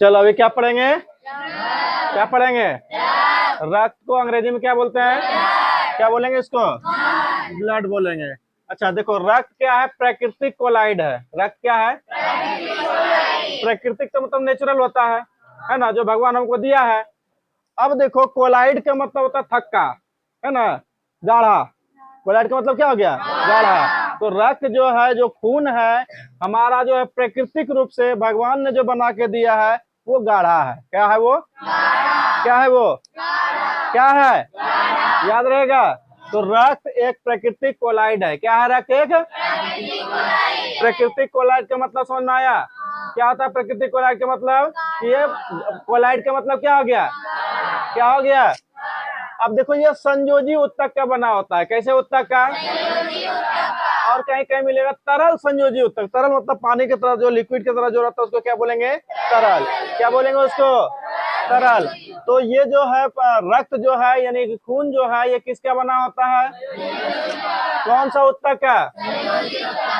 चलो अभी क्या पढ़ेंगे? क्या पढ़ेंगे? रक्त को अंग्रेजी में क्या बोलते हैं? क्या बोलेंगे इसको? ब्लड बोलेंगे। अच्छा देखो, रक्त क्या है? प्राकृतिक कोलाइड है। रक्त क्या है? प्राकृतिक तो मतलब नेचुरल होता है ना, जो भगवान हमको दिया है। अब देखो, कोलाइड का मतलब होता है थक्का, है ना, गाढ़ा। कोलाइड का मतलब क्या हो गया? गाढ़ा। तो रक्त जो है, जो खून है हमारा, जो है प्राकृतिक रूप से भगवान ने जो बना के दिया है, वो गाढ़ा है। क्या है वो? क्या है वो? क्या है? याद रहेगा। तो रक्त एक प्राकृतिक कोलाइड है। क्या है? रक्त एक प्राकृतिक कोलाइड का मतलब समझ में आया? क्या होता है प्राकृतिक कोलाइड का मतलब? ये कोलाइड का मतलब क्या हो गया? क्या हो गया? अब देखो, ये संयोजी उत्तक का बना होता है। कैसे उत्तक का? और कहीं कहीं मिलेगा तरल संयोजी उत्तक। तरल मतलब पानी की तरह, जो लिक्विड की तरह जो रहता है उसको क्या बोलेंगे? तरल। क्या बोलेंगे उसको? तरल। तो ये जो है रक्त जो है, यानी कि खून जो है, ये किसका बना होता है? कौन सा उत्तक का?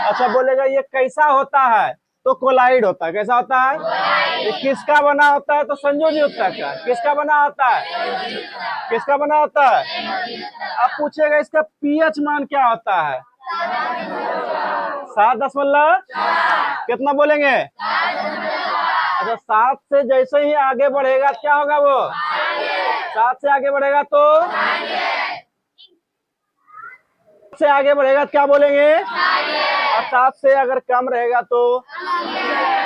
अच्छा बोलेगा ये कैसा होता है? तो कोलाइड होता है। कैसा होता है? ये किसका बना होता है? तो संयोजी उत्तक का। किसका बना होता है? किसका बना होता है? अब पूछेगा इसका पीएच मान क्या होता है? 7 दशमलव कितना बोलेंगे? अच्छा, 7 से जैसे ही आगे बढ़ेगा क्या होगा वो? 7 से आगे बढ़ेगा तो से आगे बढ़ेगा क्या बोलेंगे? और 7 से अगर कम रहेगा तो?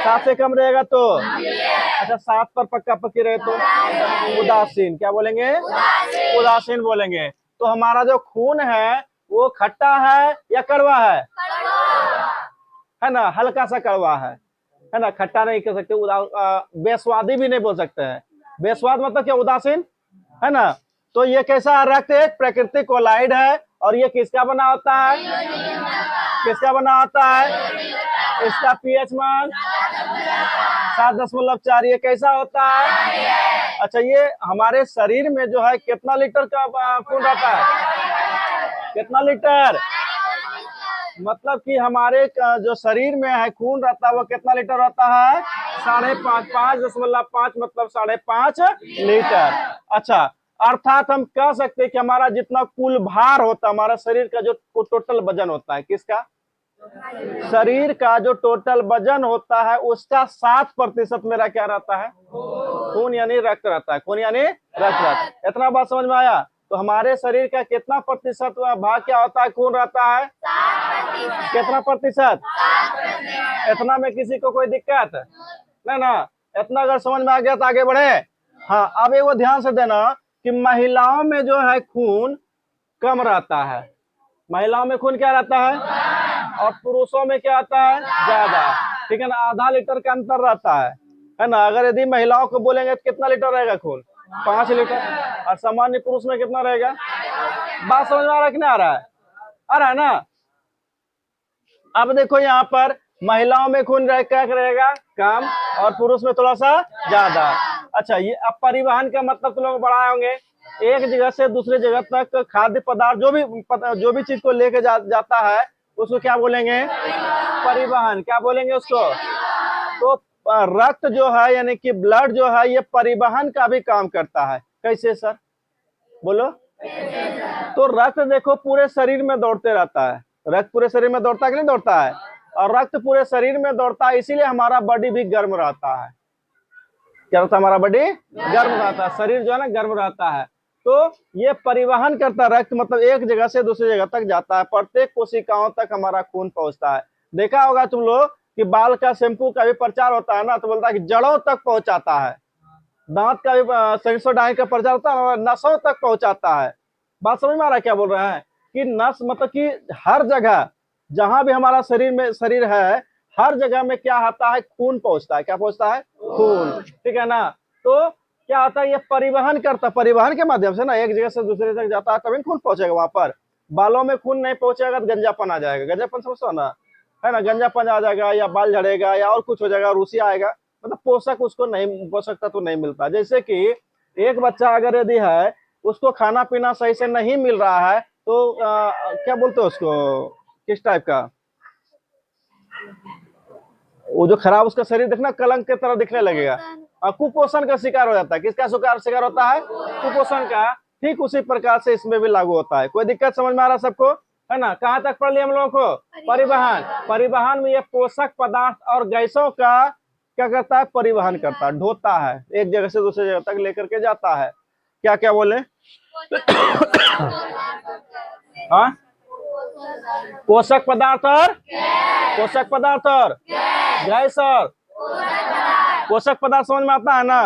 7 से कम रहेगा तो? अच्छा, 7 पर पक्का पक्की रहे तो उदासीन। क्या बोलेंगे? उदासीन बोलेंगे। तो हमारा जो खून है वो खट्टा है या कड़वा है ना? हल्का सा कड़वा है ना? खट्टा नहीं कह सकते, बेस्वादी भी नहीं बोल सकते हैं। बेस्वाद मतलब क्या? उदासीन, है ना? तो ये कैसा रक्त? एक प्राकृतिक कोलाइड है। और ये किसका बना होता है? किसका बना होता है? इसका पीएच मान 7.4। ये कैसा होता है? अच्छा, ये हमारे शरीर में जो है कितना लीटर का खून रहता है? कितना लीटर? मतलब कि हमारे जो शरीर में है खून रहता है वो कितना लीटर रहता है? 5.5। 5.5 मतलब 5.5 लीटर। अच्छा, अर्थात हम कह सकते हैं कि हमारा जितना कुल भार होता है, हमारा शरीर का जो टोटल वजन होता है, किसका? शरीर का जो टोटल वजन होता है उसका 7% मेरा क्या रहता है? खून यानी रक्त रहता है। खून यानी रक्त रहता है। इतना बात समझ में आया? तो हमारे शरीर का कितना प्रतिशत भाग क्या होता है? खून रहता है। कितना प्रतिशत? इतना में किसी को कोई दिक्कत नहीं ना? इतना अगर समझ में आ गया तो आगे बढ़े। हाँ, अब एक वो ध्यान से देना कि महिलाओं में जो है खून कम रहता है। महिलाओं में खून क्या रहता है? और पुरुषों में क्या आता है? ज्यादा। ठीक है ना? आधा लीटर का अंतर रहता है ना? अगर यदि महिलाओं को बोलेंगे तो कितना लीटर रहेगा खून? 5 लीटर। और सामान्य पुरुष में कितना रहेगा? बात समझ में आ रहा है कि नहीं आ रहा है? आ रहा है ना? अब देखो यहाँ पर महिलाओं में खून क्या रहेगा? कम। और पुरुष में थोड़ा सा ज्यादा। अच्छा, ये अब परिवहन का मतलब तो लोग बढ़ाए होंगे। एक जगह से दूसरे जगह तक खाद्य पदार्थ जो भी चीज को लेके जाता है उसको क्या बोलेंगे? परिवहन। क्या बोलेंगे उसको? तो रक्त जो है यानी कि ब्लड जो है ये परिवहन का भी काम करता है। कैसे सर? बोलो। तो रक्त देखो पूरे शरीर में दौड़ते रहता है। रक्त पूरे शरीर में दौड़ता है कि नहीं दौड़ता है? और रक्त पूरे शरीर में दौड़ता है, इसीलिए हमारा बॉडी भी गर्म रहता है। क्या होता है? हमारा बॉडी गर्म रहता है, शरीर जो है ना गर्म रहता है। तो ये परिवहन करता है। रक्त मतलब एक जगह से दूसरी जगह तक जाता है, प्रत्येक कोशिकाओं तक हमारा खून पहुंचता है। देखा होगा तुम लोग कि बाल का शैम्पू का भी प्रचार होता है ना, तो बोलता है कि जड़ों तक पहुंचाता है। दांत का भी सेंसोडाइन का प्रचार होता है, नसों तक पहुंचाता है। बात समझ में आ रहा है क्या बोल रहे हैं? कि नस मतलब कि हर जगह जहां भी हमारा शरीर है, हर जगह में क्या आता है? खून पहुंचता है। क्या पहुंचता है? खून। ठीक है ना? तो क्या होता है? ये परिवहन करता, परिवहन के माध्यम से ना एक जगह से दूसरे जगह जाता है, तभी खून पहुंचेगा वहां पर। बालों में खून नहीं पहुंचेगा तो गंजापन आ जाएगा। गंजापन समझता ना? है ना? गंजापन आ जाएगा, या बाल झड़ेगा, या और कुछ हो जाएगा, रूसी आएगा। मतलब पोषक उसको नहीं, पोषक तत्व नहीं मिलता। जैसे कि एक बच्चा अगर यदि है, उसको खाना पीना सही से नहीं मिल रहा है तो क्या बोलते हैं उसको? किस टाइप का? वो जो खराब उसका शरीर देखना कलंक की तरह दिखने लगेगा। कुपोषण का शिकार हो जाता है। किसका शिकार होता है? कुपोषण का। ठीक उसी प्रकार से इसमें भी लागू होता है। कोई दिक्कत समझ में आ रहा है सबको? है ना? कहाँ तक पढ़ लिया हम लोगों को? परिवहन। परिवहन में ये पोषक पदार्थ और गैसों का क्या करता है? परिवहन करता है, ढोता है, एक जगह से दूसरी जगह तक लेकर के जाता है। क्या क्या बोले? हाँ, पोषक पदार्थ और गैस और पोषक पदार्थ समझ में आता है ना?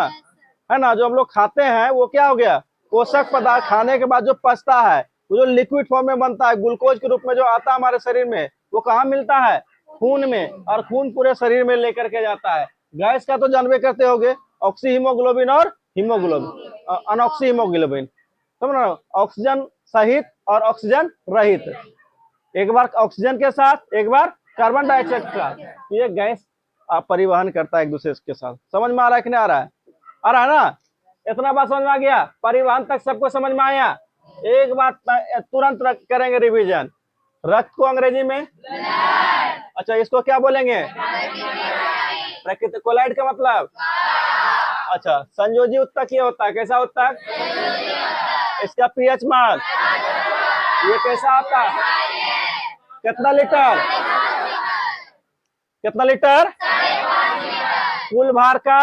है ना? जो हम लोग खाते हैं वो क्या हो गया? पोषक पदार्थ। खाने के बाद जो पचता है वो जो लिक्विड फॉर्म में बनता है, ग्लूकोज के रूप में जो आता है हमारे शरीर में, वो कहाँ मिलता है? खून में। और खून पूरे शरीर में लेकर के जाता है। गैस का तो जानबे करते होगे, ऑक्सी हीमोग्लोबिन और हीमोग्लोबिन, अनऑक्सी हीमोग्लोबिन, समझ रहे हो? ऑक्सीजन सहित और ऑक्सीजन रहित, एक बार ऑक्सीजन के साथ एक बार कार्बन डाइऑक्साइड के साथ, ये गैस परिवहन करता है एक दूसरे के साथ। समझ में आ रहा है कि नहीं आ रहा है? आ रहा है ना? इतना बात समझ में आ गया? परिवहन तक सबको समझ में आया? एक बात तुरंत करेंगे रिवीजन। रक्त को अंग्रेजी में, अच्छा इसको क्या बोलेंगे? प्राकृतिक। कोलाइड का मतलब, अच्छा संयोजी उत्तक ये होता है। कैसा उत्तक? इसका पीएच मान ये कैसा आता है? कितना लीटर? कितना लीटर? कुल भार का।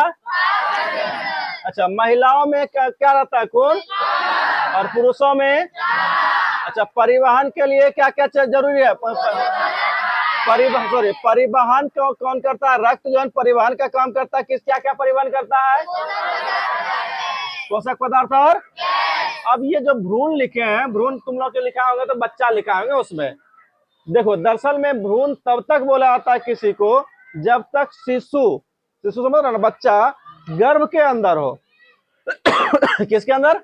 अच्छा, महिलाओं में क्या रहता है? खून। और पुरुषों में? अच्छा, परिवहन के लिए क्या क्या चीज जरूरी है? परिवहन कौन करता है? रक्त जो है परिवहन का काम करता है। क्या क्या परिवहन करता है? पोषक पदार्थ और। अब ये जो भ्रूण लिखे हैं, भ्रूण तुम लोग के लिखा होगा तो बच्चा लिखा होगा उसमें। देखो दरअसल में भ्रूण तब तक बोला जाता है किसी को जब तक शिशु समझ रहे ना, बच्चा गर्भ के अंदर हो। किसके अंदर?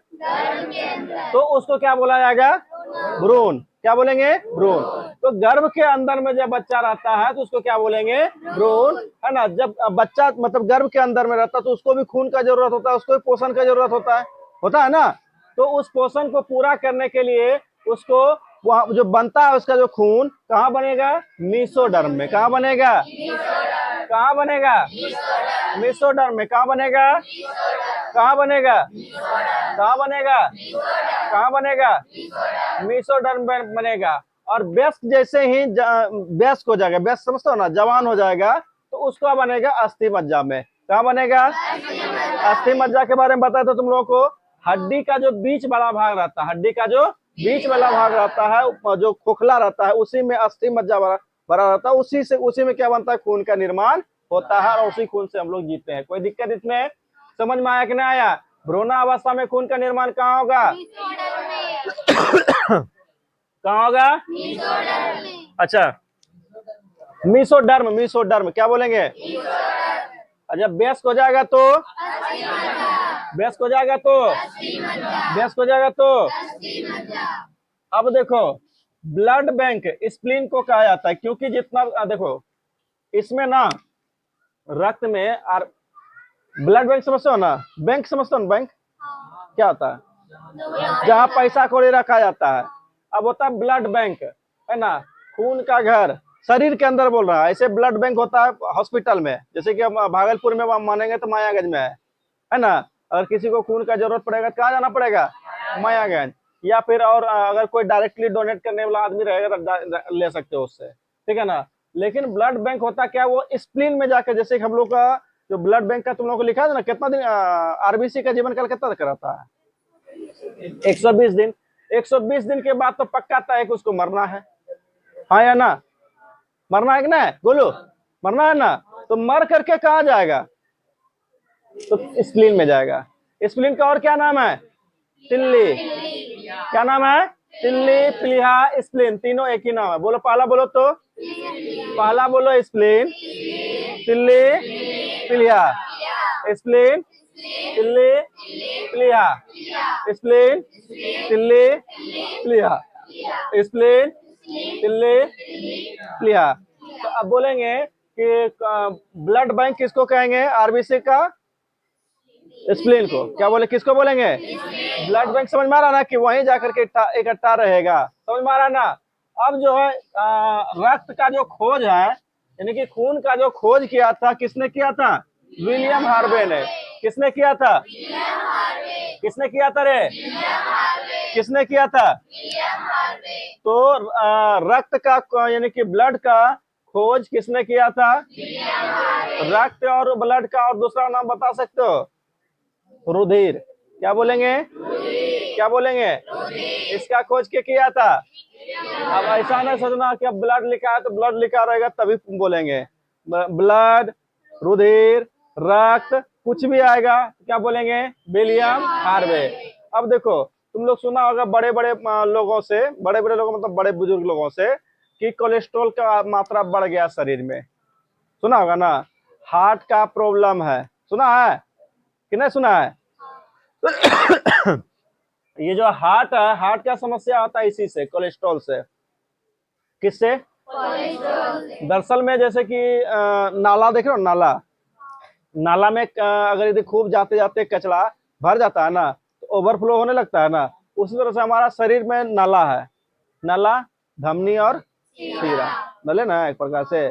तो उसको क्या बोला जाएगा? भ्रूण। क्या बोलेंगे? भ्रूण। तो गर्भ के अंदर में जब बच्चा रहता है तो उसको क्या बोलेंगे? भ्रूण, है ना? जब बच्चा मतलब गर्भ के अंदर में रहता है तो उसको भी खून का जरूरत होता है, उसको भी पोषण का जरूरत होता है ना? तो उस पोषण को पूरा करने के लिए उसको वहाँ जो बनता है उसका जो खून कहाँ बनेगा? मीसोडर्म में। कहाँ बनेगा? कहाँ बनेगा? मीसोडर्म में। कहाँ बनेगा? कहाँ बनेगा? कहाँ बनेगा? कहाँ बनेगा? मीसोडर्म में बनेगा। और वयस्क जैसे ही वयस्क हो जाएगा, वयस्क समझते हो ना, जवान हो जाएगा, तो उसका बनेगा अस्थि मज्जा में। कहाँ बनेगा? अस्थि मज्जा के बारे में बताया था तुम लोगों को। हड्डी का जो बीच वाला भाग रहता है, हड्डी का जो बीच वाला भाग रहता है, जो खोखला रहता है, उसी में अस्थि मज्जा भरा रहता है। उसी में क्या बनता है? खून का निर्माण होता है और उसी खून से हम लोग जीते हैं। कोई दिक्कत इसमें? समझ में आया कि नहीं आया? भ्रूणावस्था में खून का निर्माण कहाँ होगा? कहाँ होगा? अच्छा, मीसोडर्म। क्या बोलेंगे? अच्छा, वयस्क हो जाएगा तो? वयस्क हो जाएगा तो? वयस्क हो जाएगा तो? अब देखो, ब्लड बैंक स्प्लीन को कहा जाता है क्योंकि जितना देखो इसमें ना रक्त में और ब्लड बैंक समझते हो ना? बैंक समझते हो ना? बैंक क्या होता है? जहाँ पैसा कौड़ी रखा जाता है। अब होता है ब्लड बैंक, है ना? खून का घर शरीर के अंदर बोल रहा है। ऐसे ब्लड बैंक होता है हॉस्पिटल में, जैसे कि हम भागलपुर में मानेंगे तो मायागंज में है ना? अगर किसी को खून का जरूरत पड़ेगा तो कहाँ जाना पड़ेगा? मायागंज। या फिर और अगर कोई डायरेक्टली डोनेट करने वाला आदमी रहेगा तो ले सकते हो उससे, ठीक है ना? लेकिन ब्लड बैंक होता क्या? वो स्प्लीन में जाकर, जैसे हम लोग का जो ब्लड बैंक का तुम लोग को लिखा है ना, कितना दिन आरबीसी का जीवन काल कितना रहता है? 120 दिन। 120 दिन के बाद तो पक्का तय है कि उसको मरना है। हाँ या ना? मरना है कि ना बोलो? मरना है ना? तो मर करके कहाँ जाएगा? तो स्प्लीन में जाएगा। स्प्लीन का और क्या नाम है? तिल्ली। क्या नाम है? तिल्ली, प्लीहा, स्प्लीन, तीनों एक ही नाम है। बोलो पहला बोलो तो। पहला बोलो स्प्लीन, तिल्ली, प्लीहा। स्प्लीन, तिल्ली, प्लीहा। स्प्लीन, तिल्ली, प्लीहा। स्प्लीन, तिल्ली, प्लीहा। तो अब बोलेंगे कि ब्लड बैंक किसको कहेंगे? आरबीसी का स्प्लीन को। क्या बोले? किसको बोलेंगे? Blood bank. समझ में आ रहा ना कि वहीं जाकर के इकट्ठा रहेगा? समझ में आ रहा ना? अब जो है रक्त का जो खोज है, यानी कि खून का जो खोज किया था, किसने किया था? विलियम हार्वे ने। किसने किया था? किसने किया था रे? किसने किया था? तो रक्त का यानी कि ब्लड का खोज किसने किया था? रक्त और ब्लड का और दूसरा नाम बता सकते हो? रुधिर। क्या बोलेंगे? क्या बोलेंगे? इसका खोज क्या किया था? अब ऐसा नहीं सोचना कि अब ब्लड लिखा है तो ब्लड लिखा रहेगा तभी बोलेंगे। ब्लड, रुधिर, रक्त, कुछ भी आएगा क्या बोलेंगे? William Harvey. अब देखो, तुम लोग सुना होगा बड़े बड़े लोगों से, बड़े बड़े लोगों मतलब बड़े बुजुर्ग लोगों से, कि कोलेस्ट्रॉल का मात्रा बढ़ गया शरीर में। सुना होगा ना? हार्ट का प्रॉब्लम है, सुना है कि नहीं सुना है? ये जो हार्ट है, हार्ट का समस्या आता है इसी से, कोलेस्ट्रॉल से। किससे? दरअसल में जैसे कि नाला देख रहे हो, नाला, नाला में अगर यदि खूब जाते जाते कचरा भर जाता है ना तो ओवरफ्लो होने लगता है ना, उसी तरह से हमारा शरीर में नाला है। नाला, धमनी और शीरा, नले ना एक प्रकार से,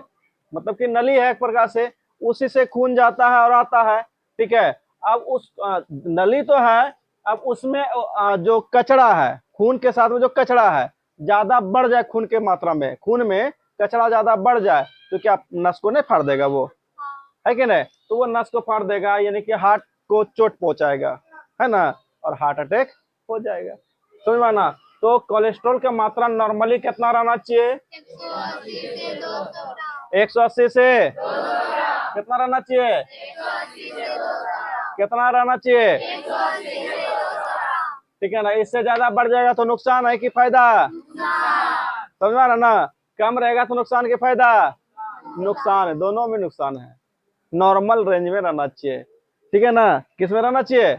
मतलब कि नली है एक प्रकार से, उसी से खून जाता है और आता है। ठीक है, अब उस नली तो है, अब उसमें जो कचरा है, खून के साथ में जो कचरा है ज्यादा बढ़ जाए, खून के मात्रा में, खून में कचरा ज्यादा बढ़ जाए तो क्या नस को नहीं फाड़ देगा वो, है कि नहीं? तो वो नस को फाड़ देगा, यानी कि हार्ट को चोट पहुंचाएगा, है ना, और हार्ट अटैक हो जाएगा। समझ में आना? तो कोलेस्ट्रॉल का मात्रा नॉर्मली कितना रहना चाहिए? 180 से कितना रहना चाहिए? कितना रहना चाहिए? ठीक है ना, इससे ज्यादा बढ़ जाएगा तो नुकसान है कि फायदा? समझ में आ रहा ना? कम रहेगा तो नुकसान की फायदा? नुकसान है, दोनों में नुकसान है। नॉर्मल रेंज में रहना चाहिए, ठीक है ना? किस में रहना चाहिए?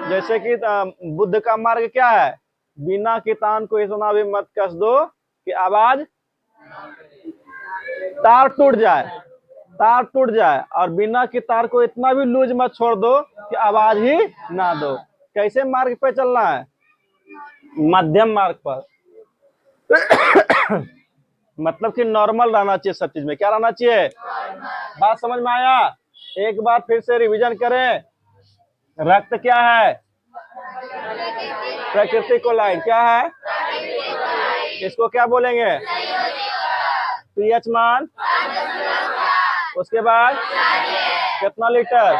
जैसे कि बुद्ध का मार्ग क्या है? बिना कितान को इतना भी मत कस दो कि आवाज तार टूट जाए, तार टूट जाए, और बिना की तार को इतना भी लूज मत छोड़ दो कि आवाज ही ना दो। कैसे मार्ग पे चलना है? मध्यम मार्ग पर। मतलब कि नॉर्मल रहना चाहिए सब चीज में। क्या रहना चाहिए? बात समझ में आया? एक बार फिर से रिवीजन करें। रक्त क्या है? प्रकृति को लाइन क्या है? इसको क्या बोलेंगे? पीएच मान, उसके बाद कितना लीटर,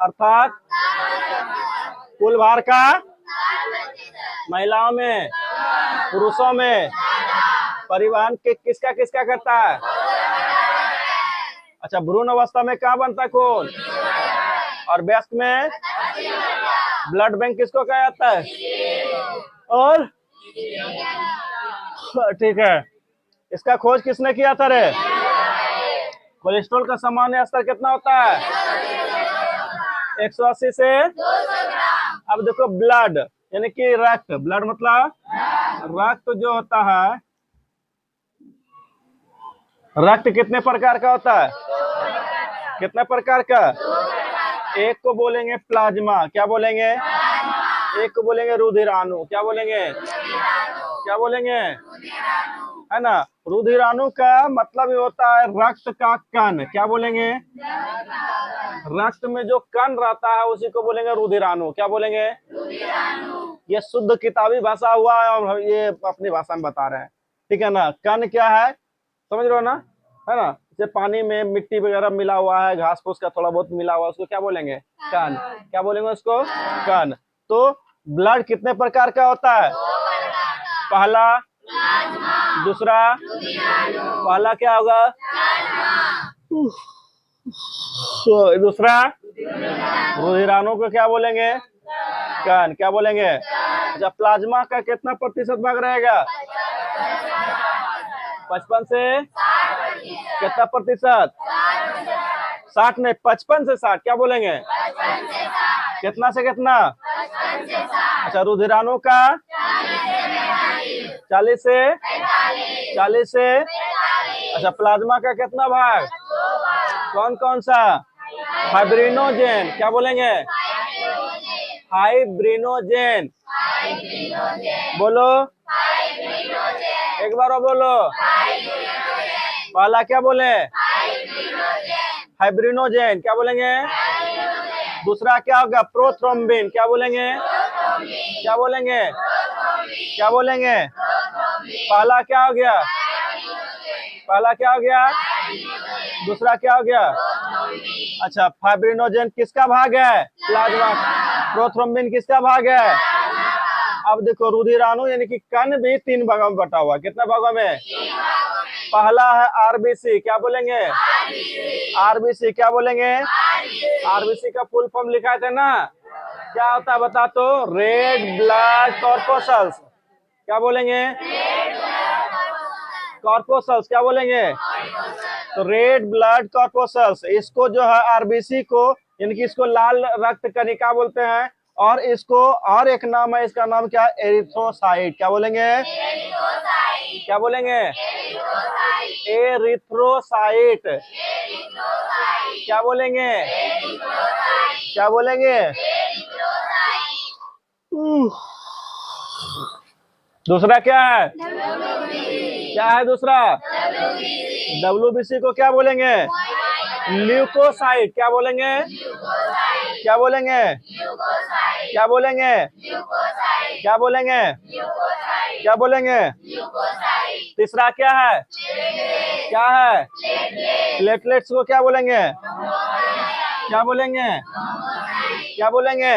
अर्थात कुल भार का महिलाओं में, पुरुषों में परिवहन के किसका किसका करता है? अच्छा, भ्रूण अवस्था में कहाँ बनता है खून? और वयस्क में? ब्लड बैंक किसको कहा जाता है? और ठीक है, इसका खोज किसने किया था रे? कोलेस्ट्रॉल का सामान्य स्तर कितना होता है? 180 से। अब देखो ब्लड यानी कि रक्त, ब्लड मतलब रक्त जो होता है, रक्त कितने प्रकार का होता है? कितने प्रकार का? एक को बोलेंगे प्लाज्मा, क्या बोलेंगे? एक को बोलेंगे रुधिराणु, क्या बोलेंगे? क्या बोलेंगे? है ना? रुधिराणु का मतलब ये होता है रक्त का कण, क्या बोलेंगे? रक्त में जो कण रहता है उसी को बोलेंगे रुधिराणु, क्या बोलेंगे? ये शुद्ध किताबी भाषा हुआ है और ये अपनी भाषा में बता रहे हैं, ठीक है ना? कण क्या है, समझ रहे हो ना? है ना? जैसे पानी में मिट्टी वगैरह मिला हुआ है, घास फूस का थोड़ा बहुत मिला हुआ है, उसको क्या बोलेंगे? कण। क्या बोलेंगे उसको? कण। तो ब्लड कितने प्रकार का होता है? पहला, दूसरा, पहला क्या होगा? दूसरा रुधिराणु को क्या बोलेंगे? कण। क्या बोलेंगे? अच्छा, प्लाज्मा का कितना प्रतिशत भाग रहेगा? 55 से कितना प्रतिशत? 60 नहीं, 55 से 60, क्या बोलेंगे? कितना से कितना? अच्छा, रुधिराणु का 40 से 40 से। अच्छा, प्लाज्मा का कितना भाग? कौन कौन सा? फाइब्रिनोजेन, क्या बोलेंगे? फाइब्रिनोजेन। बोलो एक बार और बोलो। पहला क्या बोले? फाइब्रिनोजेन, क्या बोलेंगे? दूसरा क्या होगा? प्रोथ्रोम्बिन, क्या बोलेंगे? क्या बोलेंगे? क्या बोलेंगे? पहला क्या हो गया? पहला क्या हो गया? दूसरा क्या हो गया? अच्छा, फाइब्रिनोजेन किसका भाग है? प्लाज्मा। प्रोथ्रोम्बिन किसका भाग है? अब देखो, रुधिराणु यानी कि कण भी 3 भागों में बटा हुआ है। कितना भागों में? पहला है आरबीसी, क्या बोलेंगे? आरबीसी, क्या बोलेंगे? आरबीसी का फुल फॉर्म लिखा थे ना, क्या होता है बता तो? रेड ब्लड कॉर्पोसल्स, क्या बोलेंगे? कॉर्पोसल्स, क्या बोलेंगे? तो रेड ब्लड कॉर्पोसल्स, इसको जो है आरबीसी को, यानी कि इसको लाल रक्त कणिका बोलते हैं। और इसको और एक नाम है, इसका नाम क्या है? एरिथ्रोसाइट, क्या बोलेंगे? क्या बोलेंगे? एरिथ्रोसाइट, क्या बोलेंगे? क्या बोलेंगे? दूसरा क्या है? क्या है दूसरा? डब्ल्यूबीसी को क्या बोलेंगे? ल्यूकोसाइट, क्या बोलेंगे? क्या बोलेंगे? क्या बोलेंगे? क्या बोलेंगे? क्या बोलेंगे? तीसरा क्या है? क्या है? प्लेटलेट्स को क्या बोलेंगे? क्या बोलेंगे? क्या बोलेंगे?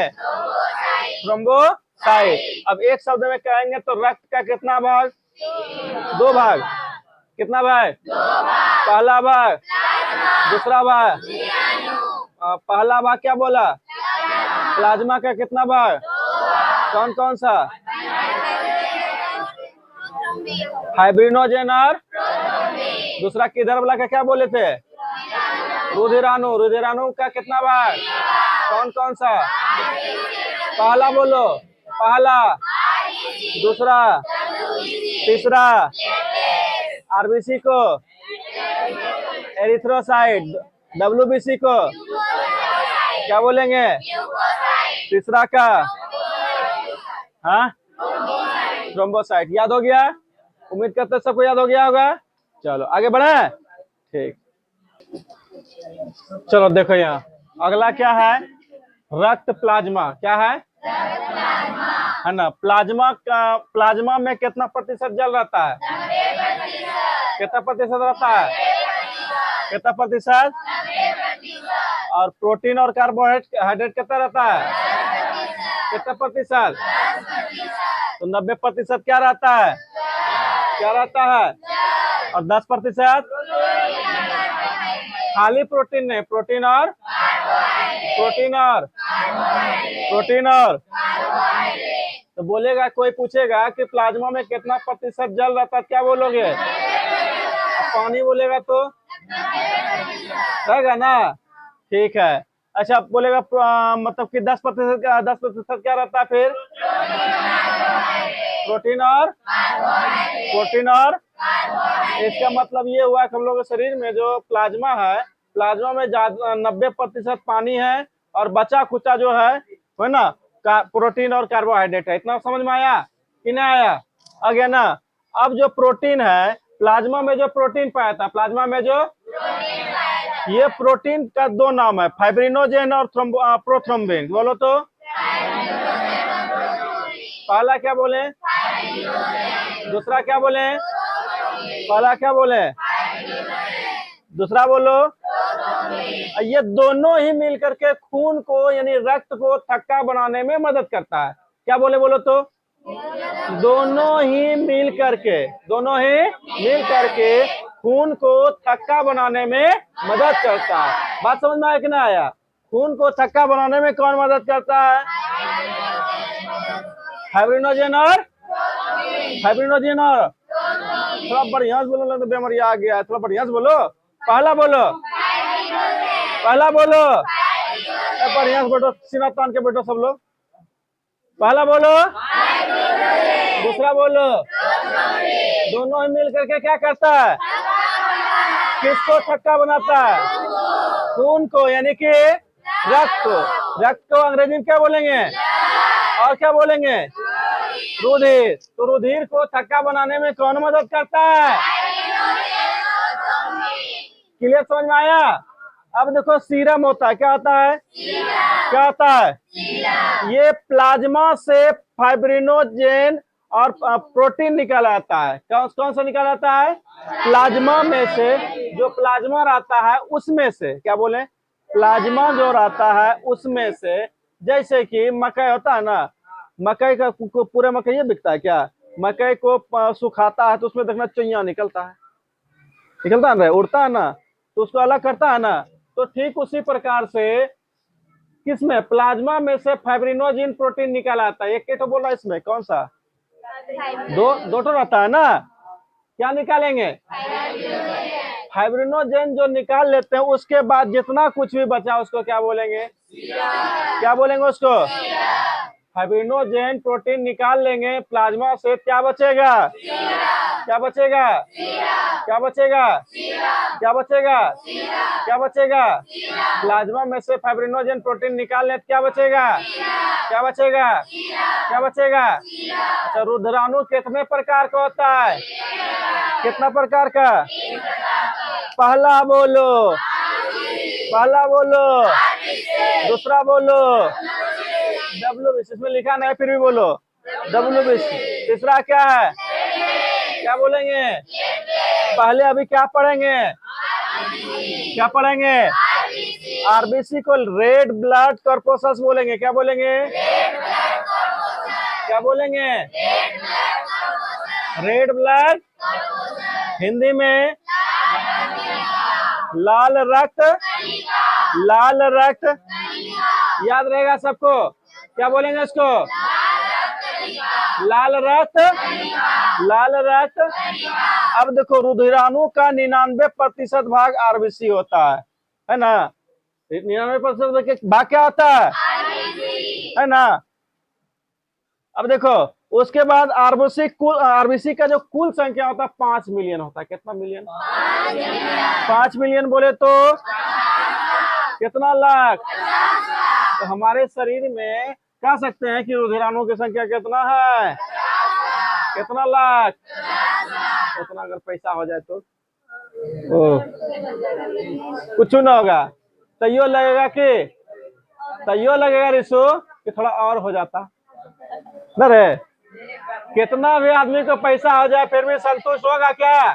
थ्रोम्बोसाइट। अब एक शब्द में कहेंगे तो रक्त का कितना भाग? 2 भाग। कितना भाग? पहला भाग, दूसरा भाग। पहला भाग क्या बोला? प्लाज्मा का कितना भाग? कौन कौन सा? फाइब्रिनोजेन और दूसरा किधर वाला का क्या बोले थे? रुधिराणु। रुधिराणु का कितना भाग? कौन कौन सा? पहला बोलो। पहला, दूसरा, तीसरा। आरबीसी को एरिथ्रोसाइट, डब्ल्यूबीसी को क्या बोलेंगे? तीसरा का? हाँ, थ्रोम्बोसाइट। याद हो गया? उम्मीद करते सबको याद हो गया होगा। चलो आगे बढ़े। ठीक, चलो देखो यहाँ अगला क्या है? रक्त प्लाज्मा। क्या है? है ना। प्लाज्मा में कितना प्रतिशत जल रहता है? कितना प्रतिशत रहता है? कितना प्रतिशत? और प्रोटीन और कार्बोहाइड्रेट कितना रहता है? कितना प्रतिशत? तो 90% क्या रहता है? क्या रहता है? और 10% खाली प्रोटीन नहीं, प्रोटीन और तो बोलेगा, कोई पूछेगा कि प्लाज्मा में कितना प्रतिशत जल रहता है, क्या बोलोगे? पानी बोलेगा तो रहेगा ना। ठीक है। अच्छा, बोलेगा मतलब कि 10% क्या रहता है फिर? प्रोटीन और इसका मतलब ये हुआ कि हम लोग के शरीर में जो प्लाज्मा है, प्लाज्मा में 90% पानी है और बचा खुचा जो है ना, प्रोटीन और कार्बोहाइड्रेट है। इतना समझ में आया कि नहीं आया? आ गया ना। अब जो प्रोटीन है, प्लाज्मा में जो प्रोटीन पाया था, प्लाज्मा में जो ये प्रोटीन का 2 नाम है, फाइब्रिनोजेन और प्रोथ्रोम्बिन। बोलो तो। पहला क्या बोले? दूसरा क्या बोले? पहला क्या बोले? दूसरा बोलो। ये दोनों ही मिल करके खून को यानी रक्त को थक्का बनाने में मदद करता है। क्या बोले? बोलो तो। दोनों ही मिल करके खून को थक्का बनाने में मदद करता है। बात समझ में आया कि नहीं आया? खून को थक्का बनाने में कौन मदद करता है? फाइब्रिनोजेन और थोड़ा बढ़िया से बोलो, तो बेमरिया आ गया है। थोड़ा बढ़िया से बोलो। पहला बोलो। बढ़िया से बैठो, सीना तान के बैठो सब लोग। पहला बोलो, दूसरा बोलो। दोनों ही मिल करके क्या करता है? किसको थक्का बनाता है? खून को, यानी कि रक्त को अंग्रेजी में क्या बोलेंगे? और क्या बोलेंगे? रुधिर। तो रुधिर को थक्का बनाने में कौन मदद करता है? क्लियर? समझ में आया? अब देखो सीरम होता है, क्या होता है, क्या होता है, ये प्लाज्मा से फाइब्रिनोजेन और प्रोटीन निकाला आता है। कौन कौन सा निकाला आता है, प्लाज्मा में से, जो प्लाज्मा रहता है उसमें से, क्या बोले, प्लाज्मा जो रहता है उसमें से। जैसे कि मकई होता है ना, मकई का पूरा मकई ये बिकता है क्या, मकई को सुखाता है तो उसमें देखना चुइयां निकलता है, निकलता है ना, उड़ता है ना, तो उसको अलग करता है ना। तो ठीक उसी प्रकार से किसमें, प्लाज्मा में से फाइब्रिनोजिन प्रोटीन निकाला आता है। एक के तो बोला इसमें कौन सा, दो तो रहता है ना, क्या निकालेंगे, फाइब्रिनोजेन जो निकाल लेते हैं उसके बाद जितना कुछ भी बचा उसको क्या बोलेंगे, क्या बोलेंगे उसको, फाइब्रिनोजेन प्रोटीन निकाल लेंगे प्लाज्मा से, क्या बचेगा, क्या बचेगा, क्या बचेगा, क्या बचेगा, क्या बचेगा, प्लाज्मा में से फाइब्रिनोजेन प्रोटीन निकाल ले क्या बचेगा, क्या बचेगा, क्या बचेगा। अच्छा, रुधिराणु कितने प्रकार का होता है, कितना प्रकार का, पहला बोलो, पहला बोलो, दूसरा बोलो, WBC इसमें लिखा नहीं फिर भी बोलो, WBC। तीसरा क्या है, क्या बोलेंगे, पहले अभी क्या पढ़ेंगे, क्या पढ़ेंगे, RBC को रेड ब्लड कॉर्पोसस बोलेंगे, क्या बोलेंगे, क्या बोलेंगे, रेड ब्लड, हिंदी में लाल रक्त, लाल रक्त, याद रहेगा सबको, क्या बोलेंगे इसको, लाल रक्त, लाल रक्त। अब देखो रुधिराणु का 99% भाग RBC होता है ना, 99% भाग क्या होता है ना। अब देखो उसके बाद आरबीसी का जो कुल संख्या होता है 5 मिलियन होता है, कितना मिलियन, 5 मिलियन बोले तो कितना लाख। तो हमारे शरीर में कह सकते हैं कि रुधिराणु की संख्या कितना है, कितना लाख, उतना अगर पैसा हो जाए तो कुछ ना होगा, तैयो लगेगा कि, तैयो लगेगा रिसो कि थोड़ा और हो जाता न रे। कितना भी आदमी को पैसा हो जाए फिर भी संतुष्ट होगा क्या,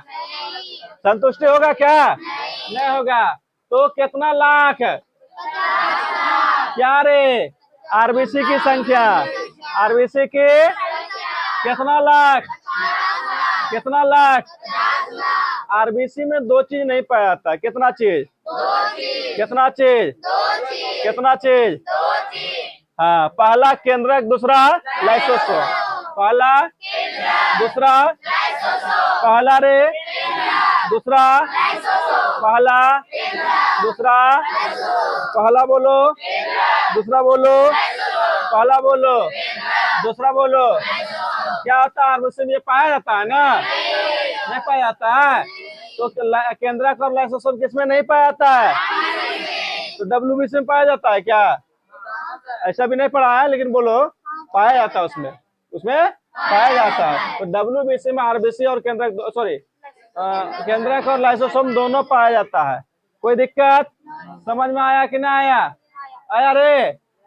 संतुष्टि होगा क्या, नहीं होगा। तो कितना लाख, क्या रे, आरबीसी की संख्या, आरबीसी की कितना लाख, कितना लाख। आरबीसी में दो चीज नहीं पाया जाता, कितना चीज, कितना चीज, कितना चीज, हाँ, पहला केंद्रक, दूसरा लाइसोसोम, पहला, दूसरा, पहला रे, दूसरा, पहला, दूसरा, पहला बोलो, दूसरा बोलो, पहला बोलो, दूसरा बोलो। क्या होता है आरबीसी में, ये पाया जाता है ना, नहीं पाया जाता है। तो केंद्रक और लाइसोसोम किसमें नहीं पाया जाता है, तो WBC में पाया जाता है क्या, ऐसा भी नहीं पढ़ा है लेकिन बोलो पाया जाता है, उसमें, उसमें पाया जाता है। तो WBC में आरबीसी और केंद्रक, सॉरी, केंद्रक और लाइसोसोम दोनों पाया जाता है। कोई दिक्कत, समझ में आया कि ना आया, आया रे।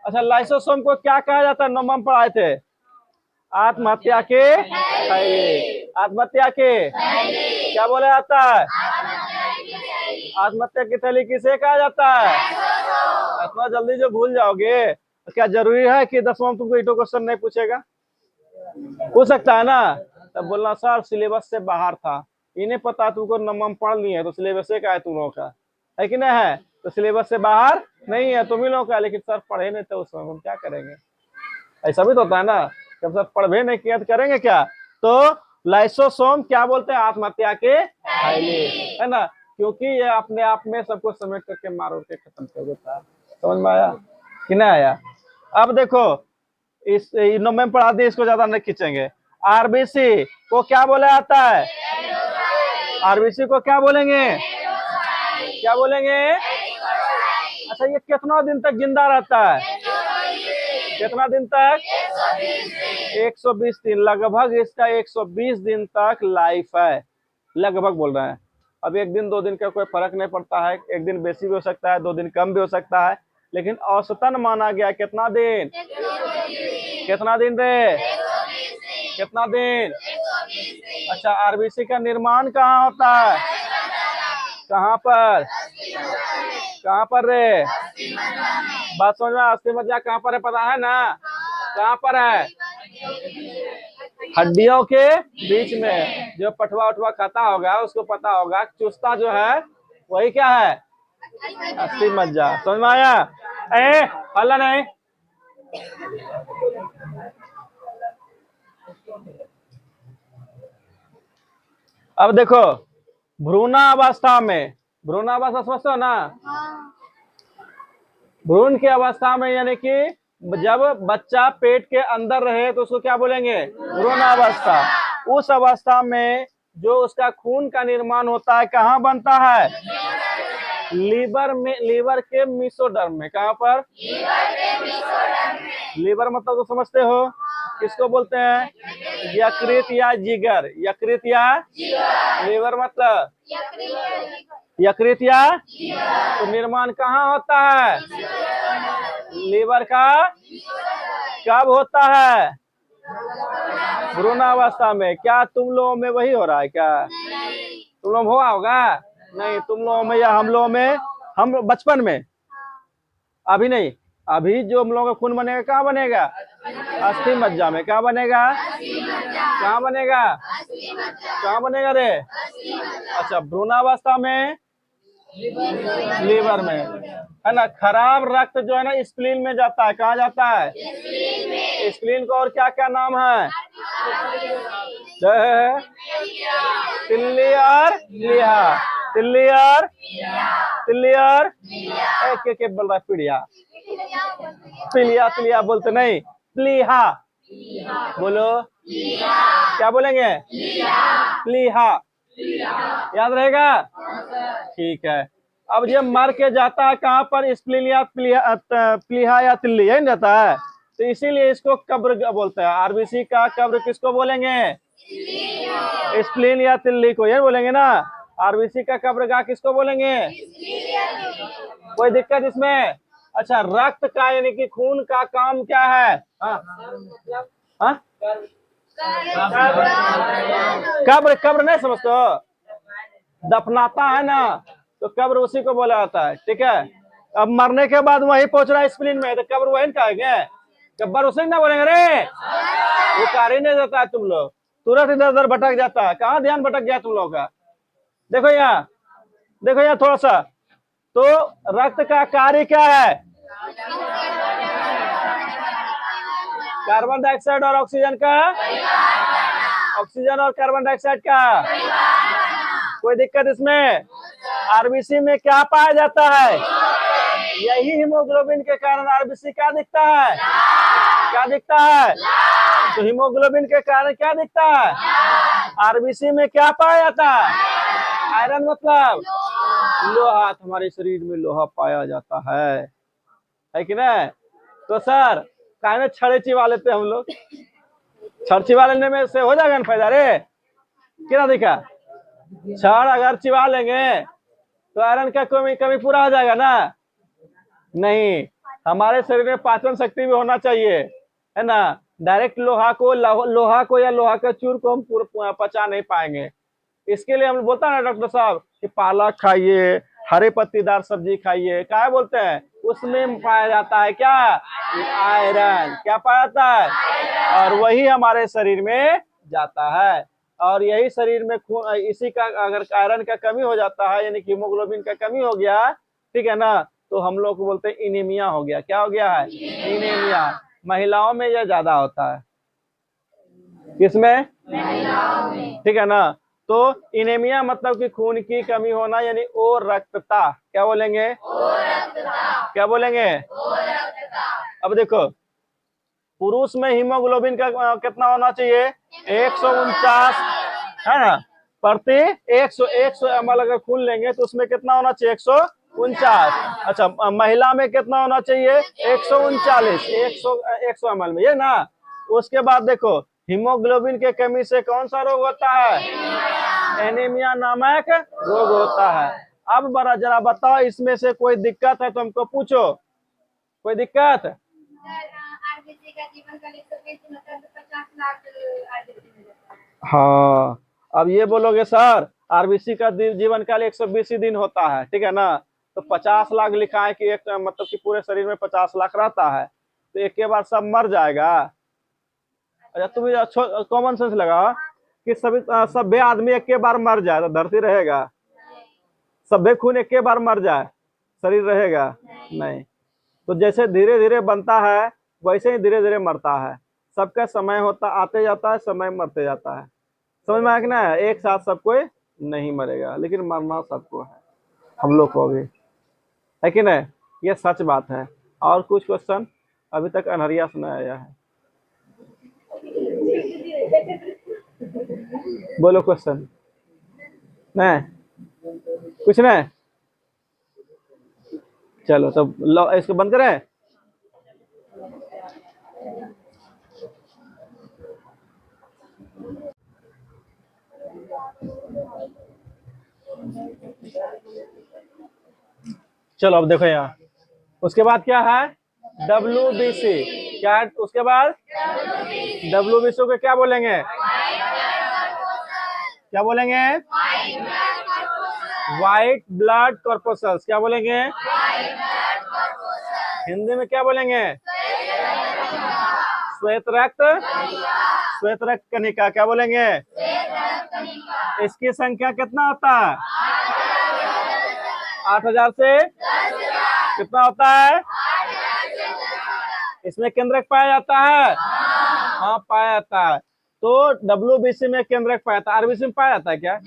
अच्छा, लाइसोसोम को क्या कहा जाता है, नंबर पढ़ाए थे, आत्महत्या के थैली, आत्महत्या के, क्या बोला जाता है, आत्महत्या की थैली किसे कहा जाता है। इतना जल्दी जो भूल जाओगे, तो क्या जरूरी है कि 10वां में तुमको ईटो क्वेश्चन नहीं पूछेगा, पूछ सकता है ना। तब बोलना सर सिलेबस से बाहर था, इन्हें पता तुमको नंबर पढ़ लिए तो सिलेबस से का है तुम लोगों का, है कि नहीं है, तो सिलेबस से बाहर नहीं है तुम ही लोगों का, लेकिन सर पढ़े नहीं तो उसमें हम क्या करेंगे, ऐसा भी तो होता है ना, जब सर पढ़े नहीं किया तो करेंगे क्या। तो लाइसोसोम क्या बोलते हैं, आत्महत्या के थैली, है ना, क्योंकि ये अपने आप में सबको समेट करके मार उड़ के खत्म कर देता है। समझ में आया कि नहीं आया। अब देखो इस में पढ़ा दिए, इसको ज्यादा नहीं खींचेंगे। आरबीसी को क्या बोला जाता है, आरबीसी को क्या बोलेंगे, क्या बोलेंगे। अच्छा, ये कितना दिन तक जिंदा रहता है, कितना दिन तक, 120 दिन, लगभग इसका 120 दिन तक लाइफ है, लगभग बोल रहे हैं। अब एक दिन 2 दिन का कोई फर्क नहीं पड़ता है, एक दिन बेसी भी हो सकता है, 2 दिन कम भी हो सकता है, लेकिन औसतन माना गया कितना दिन, कितना दिन रे, कितना दिन। अच्छा, आरबीसी का निर्माण कहाँ होता है, कहाँ पर, कहाँ पर रे, बात समझ में, अस्थि मज्जा कहाँ पर है पता है ना, कहाँ पर है, हड्डियों के बीच में। जो पठवा उठवा खाता होगा उसको पता होगा, चुस्ता जो है वही क्या है, अस्थि मज्जा। समझ में आया, ए हल्ला नहीं। अब देखो, भ्रूणावस्था में, भ्रूणावस्था समझते हो ना, भ्रूण की अवस्था में यानी कि जब बच्चा पेट के अंदर रहे तो उसको क्या बोलेंगे, भ्रूणावस्था। उस अवस्था में जो उसका खून का निर्माण होता है कहाँ बनता है, लीवर में, लीवर के मीसोडर्म में। कहाँ पर, लीवर मतलब तो समझते हो किसको बोलते हैं, यकृत या जिगर, यकृत या लीवर मतलब यकृत या, तो निर्माण कहाँ होता है, लीवर का, कब होता है, भ्रूणावस्था में। क्या तुम लोगों में वही हो रहा है क्या, तुम लोग हुआ होगा, नहीं तुम लोगों में या हम लोगों में, हम बचपन में, अभी नहीं, अभी जो हम लोगों का खून बनेगा कहाँ बनेगा, अस्थि मज्जा में। कहाँ बनेगा, कहाँ बनेगा, कहाँ बनेगा रे, अच्छा भ्रूणावस्था में लीवर में, है ना। खराब रक्त जो है ना स्प्लीन में जाता है, कहाँ जाता है, स्प्लीन को और क्या क्या नाम है, तिल्ली और प्लीहा, तिल्ली और, तिल्ली और एक बोल रहा है पीड़िया, पिलिया, पिलिया बोलते नहीं, प्लीहा बोलो, क्या बोलेंगे, प्लीहा, याद रहेगा, ठीक है। अब जब मर के जाता है कहाँ पर, स्प्लीन या प्लीहा या तिल्ली यही जाता है, तो इसीलिए इसको कब्र बोलते हैं। आरबीसी का कब्र किसको बोलेंगे, स्प्लीन या तिल्ली को, यही बोलेंगे ना। आरबीसी का कब्रगाह किसको बोलेंगे, कोई दिक्कत इसमें। अच्छा, रक्त का यानी कि खून का काम क्या है, हाँ? कब्र, कब्र नहीं समझते हो, दफनाता है ना, तो कब्र उसी को बोला जाता है, ठीक है। अब मरने के बाद वही पहुंच रहा है स्प्लीन में, तो कब्र वही कहेंगे, कब्र उसे ना बोलेंगे रे, वो कार्य ही नहीं देता है। तुम लोग तुरंत इधर उधर भटक जाता है, कहाँ ध्यान भटक गया तुम लोग का। देखो यहाँ, देखो यहाँ थोड़ा सा, तो रक्त का कार्य क्या है, कार्बन डाइऑक्साइड और ऑक्सीजन का, ऑक्सीजन और कार्बन डाइऑक्साइड का, कोई दिक्कत इसमें। आरबीसी में क्या पाया जाता है, यही हीमोग्लोबिन के कारण आरबीसी क्या दिखता है, क्या दिखता है, तो हीमोग्लोबिन के कारण क्या दिखता है, आरबीसी में क्या पाया जाता है, आयरन मतलब लोहा, हमारे शरीर में लोहा पाया जाता है कि नहीं। तो सर काहे में छड़े चिवा लेते हम लोग, छड़ चिवा लेने में से हो जाएगा ना फायदा रे, क्या देखा, छड़ अगर चिवा लेंगे तो आयरन का कमी कमी पूरा हो जाएगा ना, नहीं। हमारे शरीर में पाचन शक्ति भी होना चाहिए, है ना। डायरेक्ट लोहा को, लोहा को या लोहा का चूर को हम पूरा पचा नहीं पाएंगे। इसके लिए हम बोलता है ना डॉक्टर साहब कि पालक खाइए, हरे पत्तीदार सब्जी खाइए, क्या बोलते हैं, उसमें पाया जाता है क्या, आयरन, क्या पाया जाता है, और वही हमारे शरीर में जाता है। और यही शरीर में खून, इसी का अगर आयरन का कमी हो जाता है यानी कि हीमोग्लोबिन का कमी हो गया, ठीक है ना, तो हम लोग को बोलते हैं इनीमिया हो गया। क्या हो गया है, इनीमिया। महिलाओं में यह ज्यादा होता है, किसमें, ठीक है ना। तो इनेमिया मतलब कि खून की कमी होना, यानी ओ रक्तता, क्या बोलेंगे, क्या बोलेंगे। अब देखो, पुरुष में हीमोग्लोबिन का कितना होना चाहिए, 149, है ना, प्रति 100 ml अगर खून लेंगे तो उसमें कितना होना चाहिए, 149। अच्छा, महिला में कितना होना चाहिए, 139, 100 ml में, ये ना। उसके बाद देखो, हीमोग्लोबिन के कमी से कौन सा रोग होता है, एनीमिया नामक रोग होता है। अब बड़ा जरा बताओ, इसमें से कोई दिक्कत है तो हमको पूछो, कोई दिक्कत? आरबीसी का जीवन काल 120 दिन होता है तो 50 लाख आरबीसी मिल जाता है। हाँ, अब ये बोलोगे सर आरबीसी का जीवन काल 120 दिन होता है, ठीक है ना, तो 50 लाख लिखा है कि एक मतलब कि पूरे शरीर में 50 लाख रहता है, तो एक के बार सब मर जाएगा? अच्छा तुम्हें कॉमन सेंस लगा कि सभी सभ्य आदमी एक के बार मर जाए तो धरती रहेगा? सभ्य खून एक के बार मर जाए शरीर रहेगा? नहीं। तो जैसे धीरे धीरे बनता है वैसे ही धीरे धीरे मरता है। सबका समय होता आते जाता है, समय मरते जाता है। समझ में आया कि ना? एक साथ सब कोई नहीं मरेगा, लेकिन मरना सबको है, हम लोग को भी, है कि नहीं? ये सच बात है। और कुछ क्वेश्चन? अभी तक अनहरिया सुनाया आया है, बोलो क्वेश्चन। नहीं कुछ नहीं? चलो तो लो इसको बंद करें। चलो अब देखो यहाँ, उसके बाद क्या है? WBC। क्या है उसके बाद? WBC को क्या बोलेंगे? क्या बोलेंगे? White blood corpuscles. क्या बोलेंगे? हिंदी में क्या बोलेंगे? श्वेत रक्त, श्वेत रक्त कणिका। क्या बोलेंगे? इसकी संख्या कितना होता है? 8000 से कितना होता है? इसमें केंद्रक पाया जाता है? हाँ पाया जाता है। तो WBC में केंद्रक पाया जाता है, आरबीसी में पाया जाता है क्या?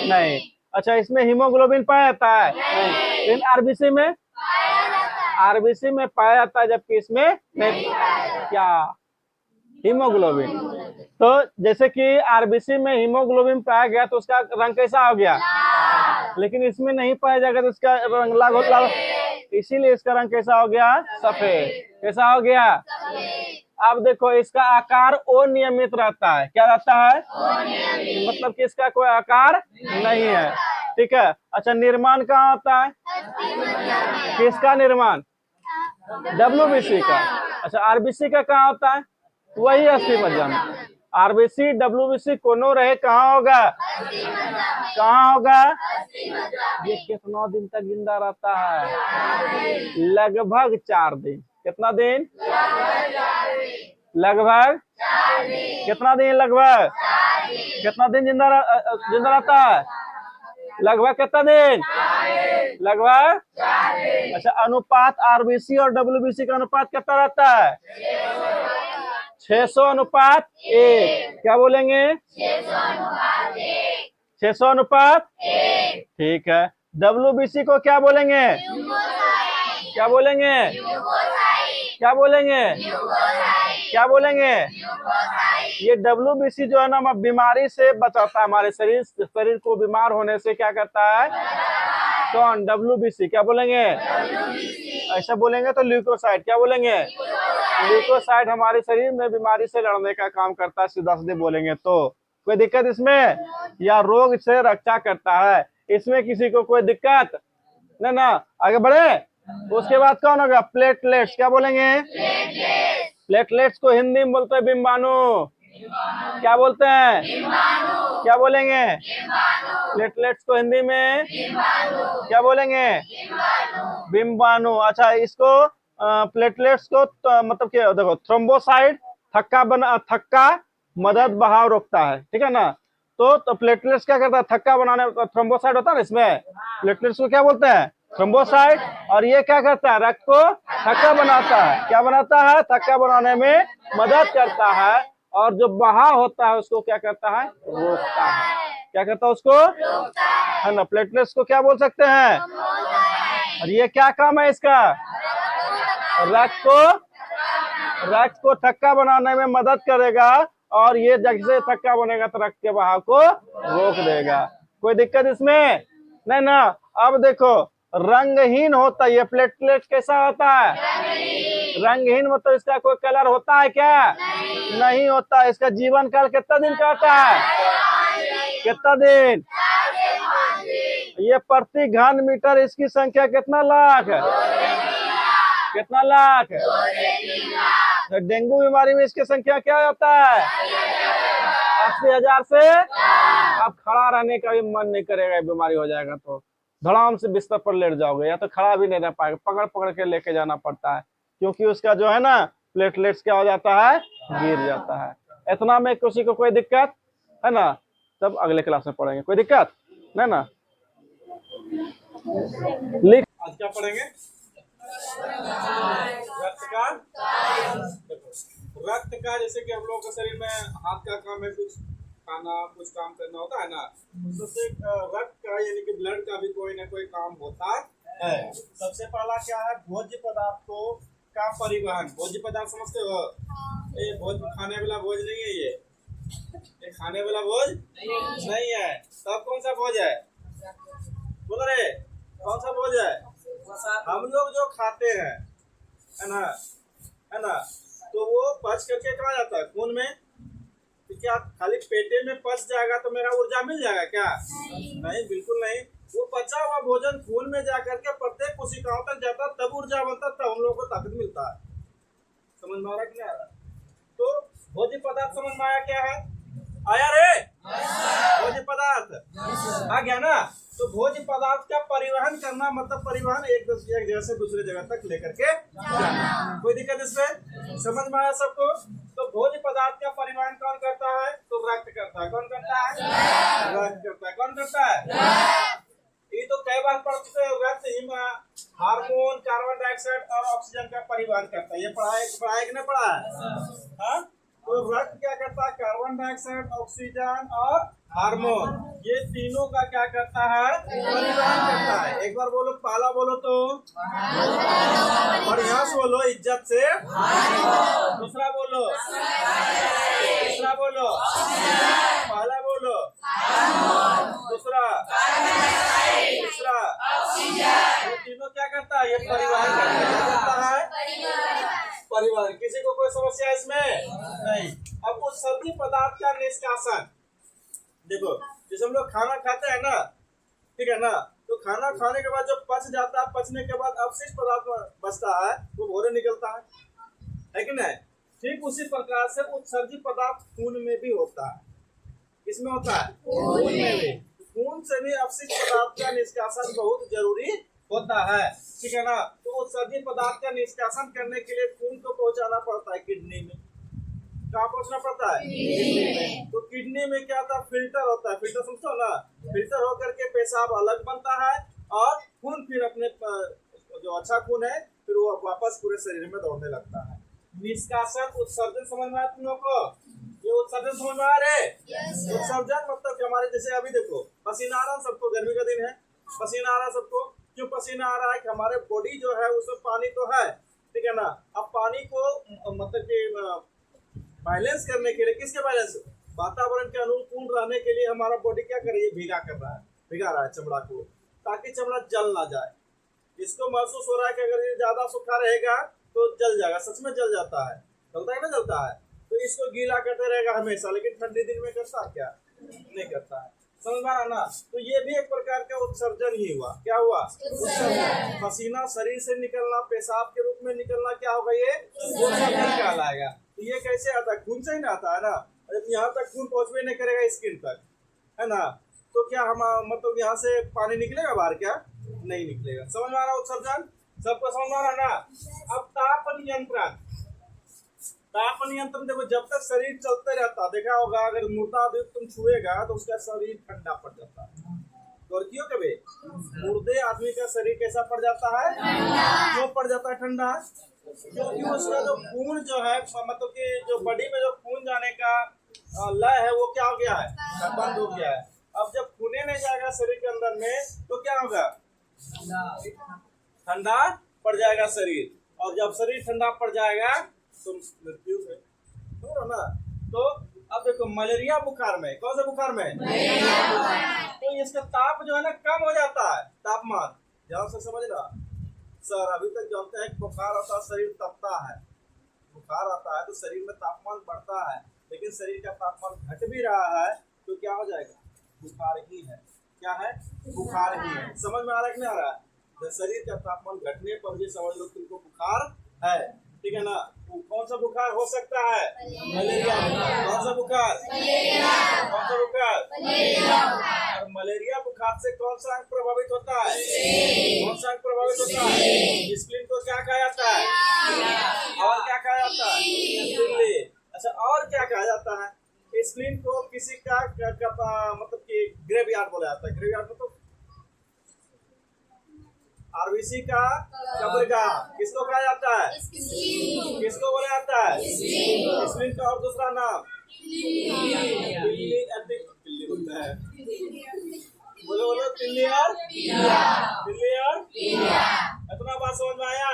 नहीं। अच्छा इसमें हीमोग्लोबिन पाया जाता है? नहीं। लेकिन आरबीसी में? आरबीसी में पाया जाता है, जबकि इसमें नहीं। क्या? हीमोग्लोबिन। तो जैसे कि आरबीसी में हीमोग्लोबिन पाया गया तो उसका रंग कैसा हो गया? लेकिन इसमें नहीं पाया जाएगा तो इसका रंग लाल, इसीलिए इसका रंग कैसा हो गया? सफेद। कैसा हो गया? अब देखो इसका आकार अनियमित रहता है। क्या रहता है? मतलब कि इसका कोई आकार नहीं है, ठीक है। अच्छा निर्माण कहाँ होता है? किसका निर्माण? WBC का। अच्छा आरबीसी का कहाँ होता है? वही अस्थि मज्जा में। आरबीसी WBC कोनो रहे कहाँ होगा? कहाँ होगा? ये कितना दिन तक जिंदा रहता है? लगभग 4 दिन। कितना दिन? लगभग कितना दिन? लगभग कितना दिन जिंदा रहता है? लगभग कितना दिन? लगभग। अच्छा अनुपात आरबीसी और WBC का अनुपात कितना रहता है? 600 अनुपात 1। क्या बोलेंगे? 600 अनुपात 1। ठीक है। WBC को क्या बोलेंगे? क्या बोलेंगे? क्या बोलेंगे? क्या बोलेंगे? ये WBC जो है ना बीमारी से बचाता है, हमारे शरीर को बीमार होने से क्या करता है? कौन? WBC। क्या बोलेंगे? ऐसा बोलेंगे तो ल्यूकोसाइड। क्या बोलेंगे? ल्यूकोसाइड हमारे शरीर में बीमारी से लड़ने का काम करता है, सीधा सीधे बोलेंगे तो। कोई दिक्कत इसमें? या रोग से रक्षा करता है, इसमें किसी को कोई दिक्कत नहीं ना? आगे बढ़े। उसके बाद कौन होगा? प्लेटलेट्स। क्या बोलेंगे? प्लेटलेट्स को हिंदी में बोलते हैं बिम्बाणु। क्या बोलते हैं? क्या बोलेंगे? प्लेटलेट्स को हिंदी में क्या बोलेंगे? बिम्बाणु। अच्छा इसको प्लेटलेट्स को मतलब क्या देखो, थ्रोम्बोसाइड थक्का मदद बहाव रोकता है, ठीक है ना। तो प्लेटलेट्स क्या करता है? थक्का बनाने, थ्रोम्बोसाइड होता है ना इसमें, प्लेटलेट्स को क्या बोलते हैं? थ्रोम्बोसाइड। और ये क्या करता है? रक्त को थक्का बनाता है। क्या बनाता है? थक्का बनाने में मदद करता है। और जो बहाव होता है उसको क्या करता है? रोकता है। क्या करता है? उसको है ना। प्लेटलेट्स को क्या बोल सकते हैं? और ये क्या काम है इसका? रक्त को थक्का बनाने में मदद करेगा, और ये जैसे थक्का बनेगा तो रक्त के बहाव को रोक देगा। कोई दिक्कत इसमें नहीं ना? अब देखो रंगहीन होता है ये प्लेटलेट। कैसा होता है? रंगहीन मतलब इसका कोई कलर होता है क्या? नहीं होता। इसका जीवन काल कितना दिन का होता है? कितना दिन? ये प्रति घन मीटर इसकी संख्या कितना लाख है? कितना लाख? तो डेंगू बीमारी में इसकी संख्या क्या होता है? 80,000 से। अब खड़ा रहने का भी मन नहीं करेगा, बीमारी हो जाएगा तो धड़ाम से बिस्तर पर लेट जाओगे, या तो खड़ा भी नहीं रह पाएगा, पकड़ पकड़ के लेके जाना पड़ता है, क्योंकि उसका जो है ना प्लेटलेट्स क्या हो जाता है, गिर जाता है। इतना में किसी को कोई दिक्कत है ना? तब अगले क्लास में पढ़ेंगे, कोई दिक्कत नहीं ना? लिख, आज क्या पढ़ेंगे? रक्त का। रक्त का जैसे कि हम लोगों के शरीर में हाथ का काम है, कुछ खाना कुछ काम करना होता है ना, सबसे रक्त का यानी कि ब्लड का भी कोई ना कोई काम होता है। सबसे पहला क्या है? भोज्य पदार्थों का परिवहन। भोज्य पदार्थ समझते हो? ये भोज खाने वाला भोज नहीं है, ये खाने वाला भोज नहीं है। तब कौन सा भोज है? बोल रहे कौन सा भोज है? हम लोग जो खाते हैं है ना, है ना, तो वो पच करके कहा जाता है खून में। तो क्या खाली पेटे में पच जाएगा तो मेरा ऊर्जा मिल जाएगा क्या? नहीं, बिल्कुल नहीं। वो पचा हुआ भोजन खून में जाकर के प्रत्येक कोशिकाओं तक जाता, तब ऊर्जा बनता, तब हम लोगों को ताकत मिलता है। समझ में आ रहा कि नहीं आ रहा? तो भोज्य पदार्थ समझ में आया क्या है? आया रे? भोज्य पदार्थ आ गया ना? तो भोज्य पदार्थ का परिवहन करना मतलब परिवहन एक जगह से दूसरे जगह तक लेकर के जाना। कोई दिक्कत इसमें? समझ में आया सबको? तो भोज्य पदार्थ का परिवहन कौन करता है? तो रक्त करता है। कौन करता है? रक्त करता है। कौन करता है? ये तो कई बार पढ़ चुके हो। रक्त ही हार्मोन, कार्बन डाइऑक्साइड और ऑक्सीजन का परिवहन करता है। ये पढ़ाया कि नहीं पढ़ा है? हाँ? तो रक्त क्या करता है? कार्बन डाइऑक्साइड, ऑक्सीजन और हार्मोन, ये तीनों का क्या करता है? परिवहन करता है। एक बार बोलो, पहला बोलो तो बढ़िया से बोलो, इज्जत से। दूसरा बोलो, तीसरा बोलो, पहला बोलो, दूसरा, तीसरा। ये तीनों क्या करता है? ये परिवहन करता है। परिवहन। किसी को कोई समस्या इसमें नहीं? अब उस सभी पदार्थ का निष्कासन देखो, जैसे हम लोग खाना खाते हैं ना, ठीक है ना, तो खाना खाने के बाद जब पच जाता है, पचने के बाद अवशिष्ट पदार्थ बचता है, वो भोरे निकलता है कि नहीं? ठीक उसी प्रकार से उत्सर्जित पदार्थ खून में भी होता है। किसमें होता है? खून में भी। खून से भी अवशिष्ट पदार्थ का निष्कासन बहुत जरूरी होता है, ठीक है ना? तो उत्सर्जित पदार्थ का निष्कासन करने के लिए खून को पहुंचाना पड़ता है किडनी में। कहाँ पहुंचना पड़ता है? किडनी में। तो किडनी में क्या होता है? फिल्टर होता है। फिल्टर समझते हो ना? फिल्टर होकर के पेशाब अलग बनता है और खून फिर अपने जो अच्छा खून है फिर वो वापस पूरे शरीर में दौड़ने लगता है। निष्कासन, उत्सर्जन समझ में आया तुम लोग को? ये उत्सर्जन समझ में आ रहे? उत्सर्जन मतलब कि हमारे जैसे अभी देखो पसीना आ रहा, सबको गर्मी का दिन है, पसीना आ रहा सबको। क्यों पसीना आ रहा है? कि हमारे बॉडी जो है उसमें पानी तो है, ठीक है ना? अब पानी को मतलब कि बैलेंस करने के लिए, किसके बैलेंस? वातावरण के अनुकूल रहने के लिए हमारा बॉडी क्या कर रही है? भिगा कर रहा है, भिगा रहा है चमड़ा को, ताकि चमड़ा जल ना जाए। इसको महसूस हो रहा है कि अगर ये ज्यादा सूखा रहेगा तो जल जाएगा। सच में जल जाता है, जलता है ना, जलता है। तो इसको गीला करते रहेगा हमेशा, लेकिन ठंडी दिन में करता क्या? नहीं करता है। समझ में आ रहा ना? तो ये भी एक प्रकार का उत्सर्जन ही हुआ। क्या हुआ? उत्सर्जन। पसीना शरीर से निकलना, पेशाब के रूप में निकलना क्या होगा? ये उत्सर्जन कहलाएगा। तो ये कैसे आता है? खून से ही ना आता है ना? यहाँ तक खून पहुंचवे नहीं करेगा स्किन तक, है ना? तो क्या हम मतलब यहाँ से पानी निकलेगा बाहर? क्या नहीं निकलेगा। समझ में आ रहा? उत्सर्जन सबको समझ में आ रहा ना? अब ताप नियंत्रण। ताप नियंत्रण देखो, जब तक शरीर चलते रहता, देखा होगा अगर मुर्दा आदमी तुम छुएगा तो उसका शरीर ठंडा पड़ जाता है। और क्यों? कभी मुर्दे आदमी का शरीर कैसा पड़ जाता है? क्यों पड़ जाता है ठंडा? क्योंकि उसका जो खून जो है मतलब कि जो बॉडी में जो खून जाने का लय है वो क्या हो गया है? बंद हो गया है। अब जब खूने नहीं जाएगा शरीर के अंदर में तो क्या होगा? ठंडा पड़ जाएगा शरीर, और जब शरीर ठंडा पड़ जाएगा तो मृत्यु है, तो ना? तो अब देखो मलेरिया बुखार में, कौन सा बुखार में? तो इसका ताप जो है ना कम हो जाता है, तापमान। ध्यान से समझना सर, अभी तक जानते हैं बुखार आता है शरीर तपता है, बुखार आता है तो शरीर में तापमान बढ़ता है, लेकिन शरीर का तापमान घट भी रहा है तो क्या हो जाएगा? बुखार ही है। क्या है? बुखार ही है। समझ में आ रहा है कि नहीं आ रहा है? जब शरीर का तापमान घटने पर भी समझ लो तुमको बुखार है, ठीक है ना? कौन सा बुखार हो सकता है? मलेरिया बुखार। कौन सा बुखार? कौन सा बुखार? और मलेरिया बुखार से कौन सा अंग प्रभावित होता है? कौन सा अंग प्रभावित होता है? स्प्लीन को क्या कहा जाता है? और क्या कहा जाता है? दिल्ली। अच्छा, और क्या कहा जाता है? स्प्लीन को किसी का मतलब कि ग्रेवयार्ड बोला जाता है। ग्रेवयार्ड मतलब आरबीसी का कब्रगाह किसको कहा जाता है? किसको बोला जाता है? स्प्लीन का और दूसरा नाम दिल्ली होता है। बोलो बोलो, दिल्ली और इतना बात समझ में आया?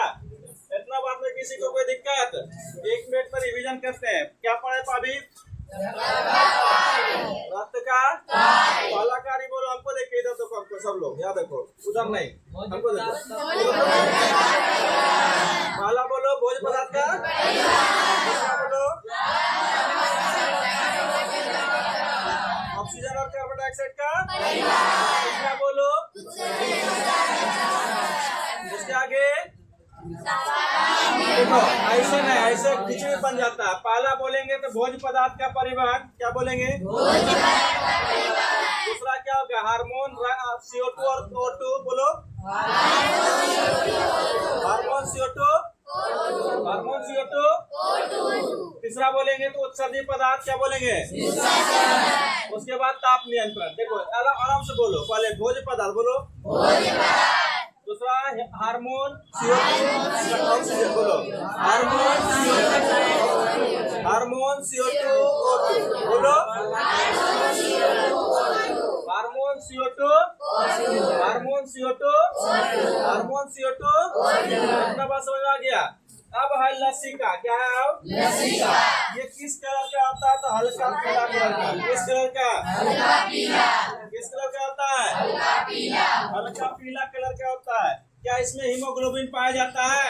इतना बात में किसी को कोई दिक्कत? 1 मिनट पर रिवीजन करते हैं। क्या पढ़े अभी? रक्त का पहला कार्य बोलो। हमको देखिए, इधर देखो, हमको सब लोग यहाँ देखो, उधर नहीं, हमको देखो। पहला बोलो भोज्य पदार्थ का, दूसरा बोलो ऑक्सीजन और कार्बन डाइऑक्साइड का, तीसरा बोलो उसके आगे देखो, ऐसे नहीं, ऐसे खिचड़ी बन जाता है। पहला बोलेंगे तो भोज्य पदार्थ का परिवहन, क्या बोलेंगे? दूसरा क्या होगा? हार्मोन CO2 और O2 बोलो। हार्मोन CO2 तीसरा बोलेंगे तो उत्सर्जी पदार्थ, क्या बोलेंगे? उसके बाद ताप नियंत्रण। देखो आराम से बोलो, पहले भोज्य पदार्थ बोलो, दूसरा हार्मोन CO2 ऑक्सीजन बोलो, हार्मोन CO2 O2 बोलो, हार्मोन CO2 इतना बात समझ में आ गया? अब है लसिका। क्या है? अब लसिका। ये किस कलर का आता है? तो हल्का पीला कलर का। किस कलर का? किस कलर का होता है? हल्का पीला कलर का होता है। क्या इसमें हीमोग्लोबिन पाया जाता है?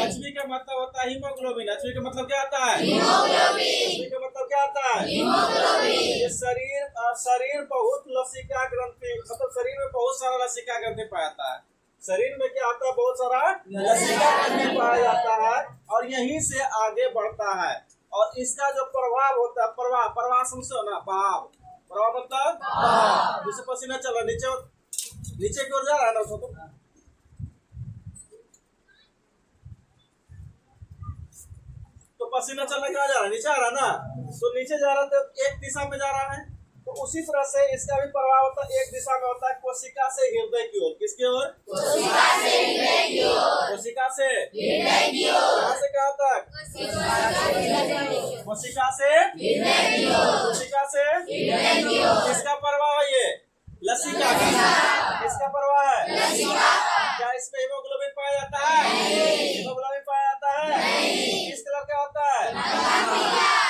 एचबी का मतलब होता है हीमोग्लोबिन। एचबी का मतलब क्या आता है? एचबी का मतलब क्या आता है? ये शरीर बहुत लसिका ग्रंथि, मतलब शरीर में बहुत सारा लसिका ग्रंथि पाया जाता है। शरीर में क्या आता है? बहुत सारा लसिका ग्रंथि पाया जाता है और यहीं से आगे बढ़ता है। और इसका जो प्रभाव होता है, प्रवाह समझो ना, प्रभाव मतलब जैसे पसीना चल रहा है, नीचे की ओर जा रहा है ना, उसको तो पसीना चलना कहाँ जा रहा है? नीचे आ रहा है ना। तो नीचे जा रहा है तो एक दिशा में जा रहा है। तो उसी तरह से इसका भी प्रभाव होता है, एक दिशा में होता है, कोशिका से हृदय की ओर। किसकी ओर? कोशिका से हृदय की ओर। कोशिका से हृदय की ओर। कहाँ से कहाँ तक? कोशिका से हृदय की ओर। कोशिका से हृदय की ओर। किसका प्रभाव है ये? लसिका का। किसका प्रभाव है? लसिका। क्या इसमें हीमोग्लोबिन पाया जाता है? हीमोग्लोबिन पाया जाता है? किस कलर का होता है?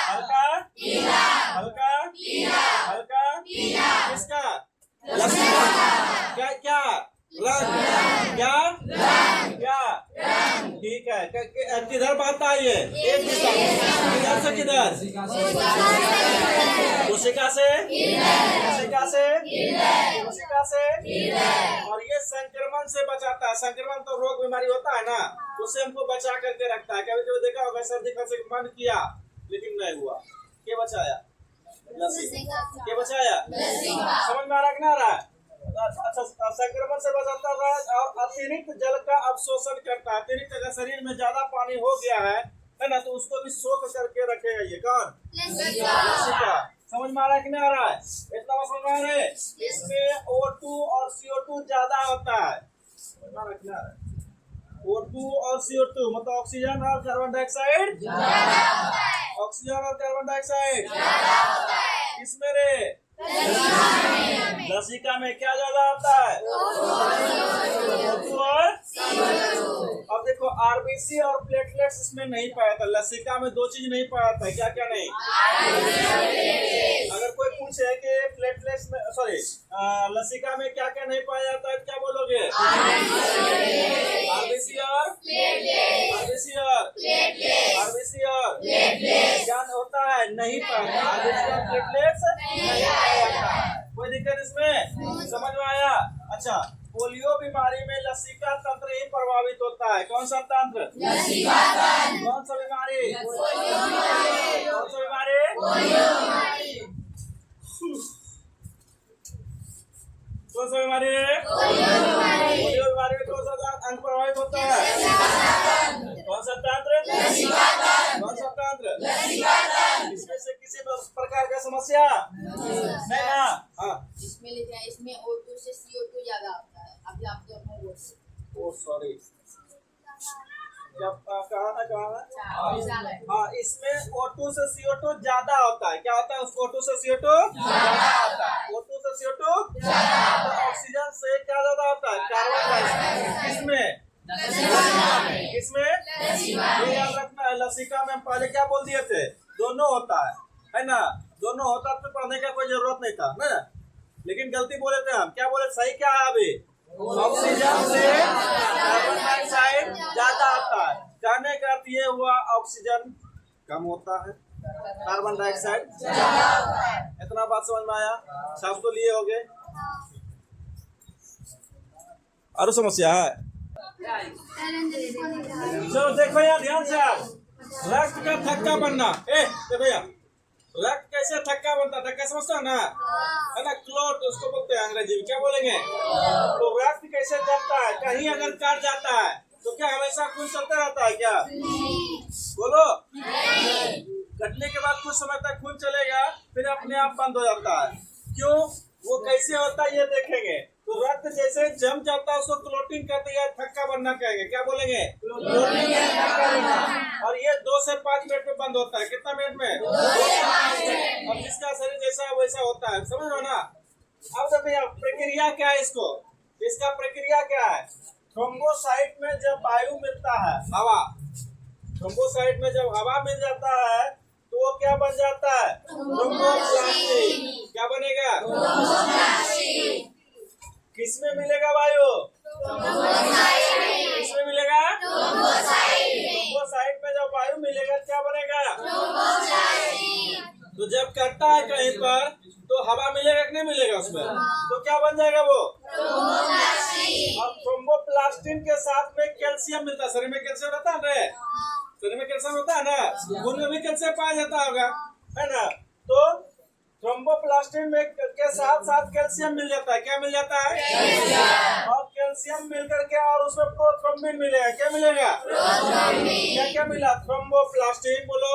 हल्का किसका? लसिका। क्या रंग? क्या? ठीक है। किधर बढ़ता है ये? एक दिशा। किधर से किधर? कोशिका से और ये संक्रमण से बचाता है। संक्रमण तो रोग बीमारी होता है ना, उससे हमको बचा करके रखता है। कभी कभी देखा होगा सर्दी खांसी का मन किया लेकिन नहीं हुआ, क्या बचाया? लसिका। क्या बचाया? समझ में आ रहा कि नहीं आ रहा है? अच्छा, संक्रमण से बचाता है और अतिरिक्त जल का अवशोषण करता है। अतिरिक्त अगर शरीर में ज्यादा पानी हो गया है ना, तो उसको भी सोख करके रखेगा। ये कौन? लसिका। समझ में आ रहा है कि नहीं आ रहा है? इतना समझ में आ रहा है? इसमें O2 और CO2 ज्यादा होता है। O2 और CO2 मतलब ऑक्सीजन और कार्बन डाइऑक्साइड ज्यादा होता है। ऑक्सीजन और कार्बन डाइऑक्साइड ज्यादा होता है। किसमें रे? लसिका में क्या ज्यादा होता है? O2 और अब देखो आरबीसी और प्लेटलेट्स इसमें नहीं पाया था। लसिका में 2 चीज नहीं पाया था। क्या क्या नहीं? अगर कोई पूछे कि प्लेटलेट्स में लसिका में क्या क्या नहीं पाया जाता है, क्या बोलोगे? आरबीसी और क्या होता है? नहीं पाया। आरबीसी और प्लेटलेट्स नहीं पाया जाता। कोई दिक्कत कौन सा तंत्र? कौन सा बीमारी? कौन सा बीमारी? कौन सा बीमारी? पोलियो बीमारी में कौन सा अंग प्रभावित होता है? कौन सा तंत्र? कौन सा तंत्र? इसमें से किसी प्रकार का समस्या नहीं ना? हाँ, इसमें लिखा है, इसमें O2 से CO2 ज्यादा होता है। अभी आप जो अपने बोल रहे ओ सॉरी, जब कहा था हाँ, इसमें O2 से CO2 ज्यादा होता है। क्या होता है? उसको O2 से CO2 ज्यादा होता है। O2 से CO2 तो ऑक्सीजन से क्या ज्यादा होता है? Carbon dioxide. किसमें? किसमें? ये याद रखना है। लसिका में हम पहले क्या बोल दिए थे? दोनों होता है ना? दोनों होता तो पढ़ने का कोई जरूरत नहीं था ना, लेकिन गलती बोले थे हम। क्या बोले? सही क्या है अभी? ऑक्सीजन से कार्बन डाइऑक्साइड ज्यादा आता है। कहने का अर्थ ये हुआ ऑक्सीजन कम होता है, कार्बन डाइऑक्साइड ज्यादा होता है। इतना बात समझ में आया? सब तो लिए होगे। और समस्या है? चलो देखो यार ध्यान से, आप रक्त का थक्का बनना। देखो यार, रक्त कैसे थक्का बनता है? थक्का समझता है ना? है ना? क्लॉट उसको बोलते हैं अंग्रेजी में। क्या बोलेंगे? तो रक्त कैसे जमता है? कहीं अगर कट जाता है तो क्या हमेशा खून चलता रहता है क्या? बोलो। कटने के बाद कुछ समय तक खून चलेगा, फिर अपने आप बंद हो जाता है। क्यों? वो कैसे होता है ये देखेंगे। तो रक्त जैसे जम जाता है उसको क्लोटिंग कहते हैं, थक्का बनना कहेंगे। क्या बोलेंगे? क्लोटिंग थक्का बनना। और ये 2 से 5 मिनट में बंद होता है। कितना मिनट में? 2 से 5 मिनट। और जिसका शरीर जैसा है वैसा होता है। समझ लो ना? अब देखिए प्रक्रिया क्या है इसको, इसका प्रक्रिया क्या है? थ्रोम्बोसाइट में जब वायु मिलता है, हवा, थ्रोम्बोसाइट में जब हवा मिल जाता है तो वो क्या बन जाता है? थ्रोम्बोप्लास्टिन। क्या बनेगा? किसमें मिलेगा वायु? किसमें मिलेगा? थ्रोम्बोसाइट में जब वायु मिलेगा क्या बनेगा? तो जब कटता है कहीं पर तो हवा मिलेगा कि नहीं मिलेगा उसमें? तो क्या बन जाएगा वो? अब थ्रोम्बोप्लास्टिन के साथ में कैल्शियम मिलता है। शरीर में कैल्शियम रहता है ना? शरीर में कैल्शियम होता है ना? खून में भी कैल्शियम पाया जाता होगा, है ना? तो थ्रोम्बोप्लास्टिन में के साथ साथ कैल्शियम मिल जाता है। क्या मिल जाता है? और कैल्शियम मिल करके और उसमें प्रोथ्रोम्बिन मिलेगा। क्या मिलेगा? क्या क्या मिला? थ्रोम्बोप्लास्टिन बोलो,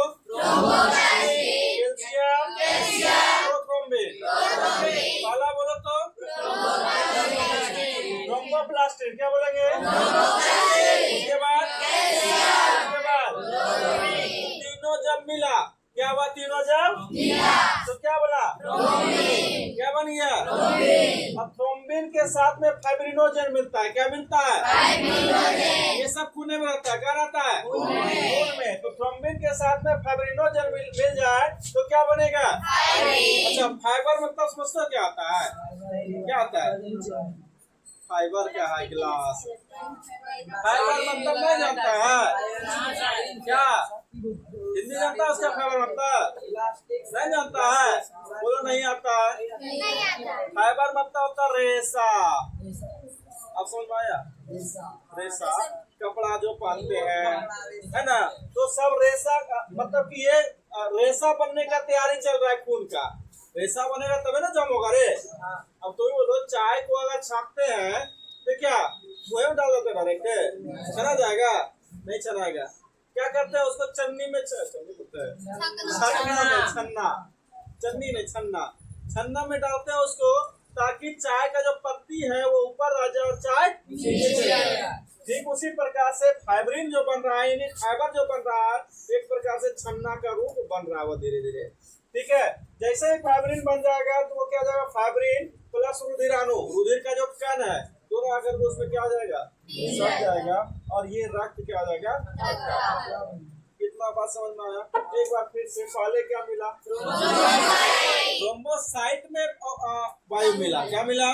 कैल्शियम, प्रोथ्रोम्बिन। पहला बोलो तो थ्रोम्बोप्लास्टिन। क्या बोलेंगे? इसके बाद तीनों जब मिला, क्या हुआ? तीनों जब तो क्या बोला? क्या बन गया? अब थ्रोम्बिन के साथ में फाइब्रिनोजेन मिलता है। क्या मिलता है? ये सब खून में रहता है। क्या रहता है? खून में। तो थ्रोम्बिन के साथ में फाइब्रिनोजेन मिल जाए तो क्या बनेगा? अच्छा, फाइबर मतलब समझते हो क्या होता है? क्या होता है फाइबर? क्या है? गिलास। फाइबर मतलब नहीं जानता है क्या? हिंदी जानता है उसका फाइबर मतलब? नहीं जानता है? बोलो नहीं आता है। फाइबर मतलब होता है रेशा। अब समझ में आया? रेशा कपड़ा जो पहनते हैं, है ना? तो सब रेशा मतलब कि ये रेशा बनने का तैयारी चल रहा है खून का। रेशा बनेगा तभी ना जम होगा रे। अब तुम बोलो चाय को अगर छापते हैं तो क्या मुँह में डाल देते डायरेक्ट? छना जाएगा? नहीं छनाएगा। क्या करते हैं उसको? चन्नी में छन्ना में डालते हैं उसको, ताकि चाय का जो पत्ती है वो ऊपर रह जाए और चाय नीचे जाए। ठीक उसी प्रकार से फाइब्रिन जो बन रहा है, यानी फाइबर जो बन रहा है, एक प्रकार से छन्ना का रूप बन रहा है वो धीरे धीरे। ठीक है? जैसे ही फाइब्रिन बन जाएगा तो वो क्या हो जाएगा? फाइब्रिन प्लस रुधिराणु, रुधिर का जो कण है दोनों आकर के उसमें क्या हो जाएगा? सट जाएगा और ये रक्त क्या हो जाएगा? कितना बात समझ में आया? एक बार फिर से, पहले क्या मिला? थ्रोम्बोसाइट में वायु मिला। क्या मिला?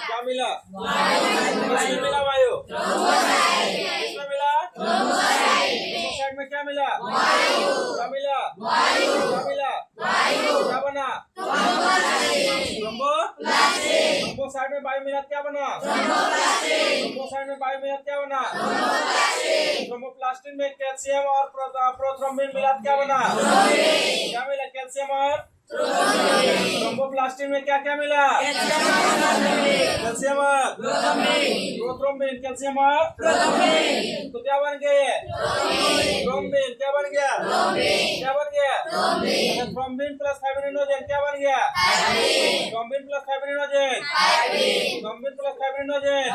क्या मिला? किसमें मिला वायु? किसमें मिला? थ्रोम्बोसाइट में क्या मिला? क्या मिला? क्या मिला? क्या बना? थ्रोम्बोप्लास्टिन। थ्रोम्बोसाइट में वायु मिला क्या बना? थ्रोम्बोसाइट में वायु मिला क्या बना? थ्रोम्बोप्लास्टिन में कैल्शियम और प्रोथ्रोम्बिन मिला क्या बना? क्या मिला? कैल्शियम और थ्रोम्बोप्लास्टिन में क्या क्या मिला? कैल्शियम और प्रोथ्रोम्बिन, कैल्शियम और तो क्या बन गया? थ्रोम्बिन। क्या बन गया? क्या बन गया? थ्रोम्बिन प्लस फाइब्रिनोजेन क्या बन गया? Thrombin plus fibrinogen, thrombin plus fibrinogen,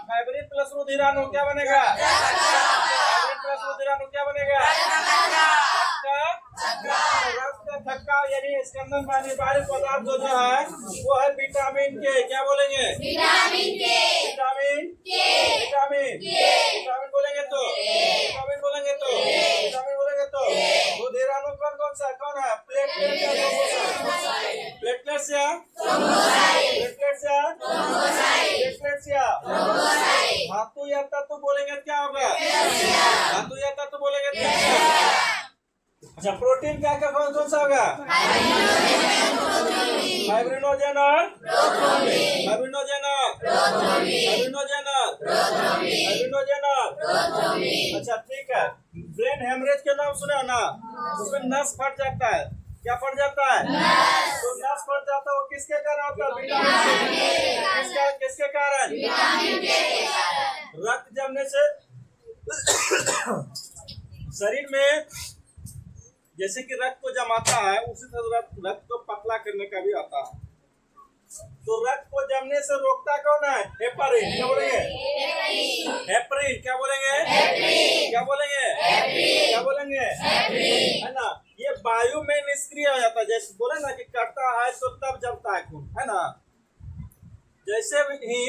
fibrin plus रुधिराणु क्या बनेगा? फाइब्रिन प्लस रुधिराणु क्या बनेगा? रक्त का थक्का यानी इसके अंदर अनिवार्य पदार्थ जो है वो है विटामिन के। क्या बोलेंगे? विटामिन के। विटामिन के। विटामिन विटामिन बोलेंगे तो विटामिन बोलेंगे तो विटामिन बोलेंगे तो रुधिराणु कौन कौन सा कौन है? प्लेटलेट या थ्रोम्बोसाइट? प्लेटलेट्स या प्लेटलेट्स या प्लेटलेट्स या धातु या तत्व बोलेंगे क्या होगा? धातु या तत्व बोलेंगे क्या? अच्छा प्रोटीन क्या क्या कौन कौन सा होगा? फाइब्रिनोजेन और फाइब्रिनोजेन और फाइब्रिनोजेन और फाइब्रिनोजेन और अच्छा ठीक है। ब्रेन हेमरेज के नाम सुना ना? उसमें नस फट जाता है। क्या फट जाता है? तो नस फट जाता है वो किसके कारण होता है? किसके कारण? रक्त जमने से शरीर में जैसे कि रक्त को जमाता है उसी तरह रक्त को पतला करने का भी आता है। तो रक्त को जमने से रोकता कौन है? हेपरिन। क्या बोलेंगे? हेपरिन। क्या बोलेंगे? क्या बोलेंगे? क्या बोलेंगे? है ना? ये वायु में निष्क्रिय हो जाता है। जैसे बोले ना कि कटता है तो तब जमता है खून, है ना? जैसे ही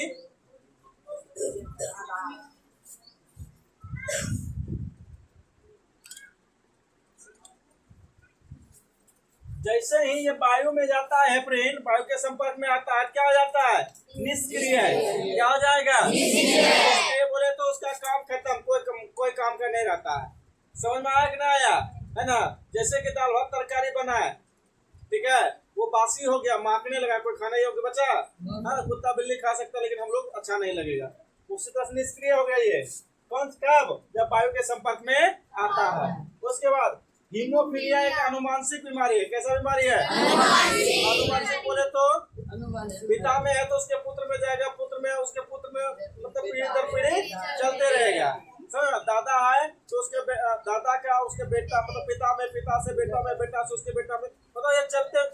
जैसे ही ये वायु में जाता है हेपरिन, वायु के संपर्क में आता है क्या हो जाता है? निष्क्रिय। क्या हो जाएगा? निष्क्रिय बोले तो उसका काम खत्म, कोई काम का नहीं रहता है। समझ में आया कि नहीं आया? है ना? जैसे कि दाल भात तरकारी बना है, ठीक है, वो बासी हो गया, महकने लगा, कोई खाने योग्य बचा? हाँ, कुत्ता बिल्ली खा सकता है लेकिन हम लोग अच्छा नहीं लगेगा। उसी तरह से निष्क्रिय हो गया ये। कौन कब? जब वायु के संपर्क में आता है। उसके बाद हीमोफीलिया एक अनुवांशिक बीमारी है। कैसा बीमारी है? अनुवांशिक बोले तो पिता में है तो उसके पुत्र में जाएगा, पुत्र में उसके पुत्र में, मतलब पीढ़ी दर पीढ़ी चलते रहेगा। दादा है तो उसके दादा का उसके बेटा, मतलब पिता में, पिता से बेटा में, बेटा से उसके बेटा में, मतलब ये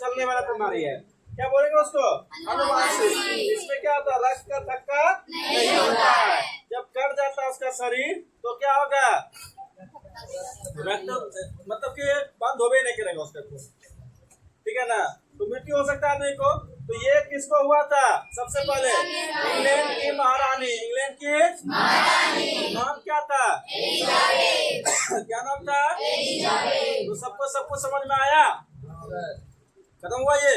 चलने वाला बीमारी है। क्या बोलेंगे उसको? अनुवांशिक। इसमें क्या होता है? रक्त का थक्का नहीं होता है। जब कट जाता है उसका शरीर तो क्या होगा? रक्त मतलब कि बंद होवे नहीं करेगा उसका खून, ठीक है ना? तो मृत्यु हो सकता है आदमी को। तो ये किसको हुआ था सबसे पहले? इंग्लैंड की महारानी। इंग्लैंड की नाम क्या था? क्या नाम था? तो सबको समझ में आया? खत्म हुआ ये?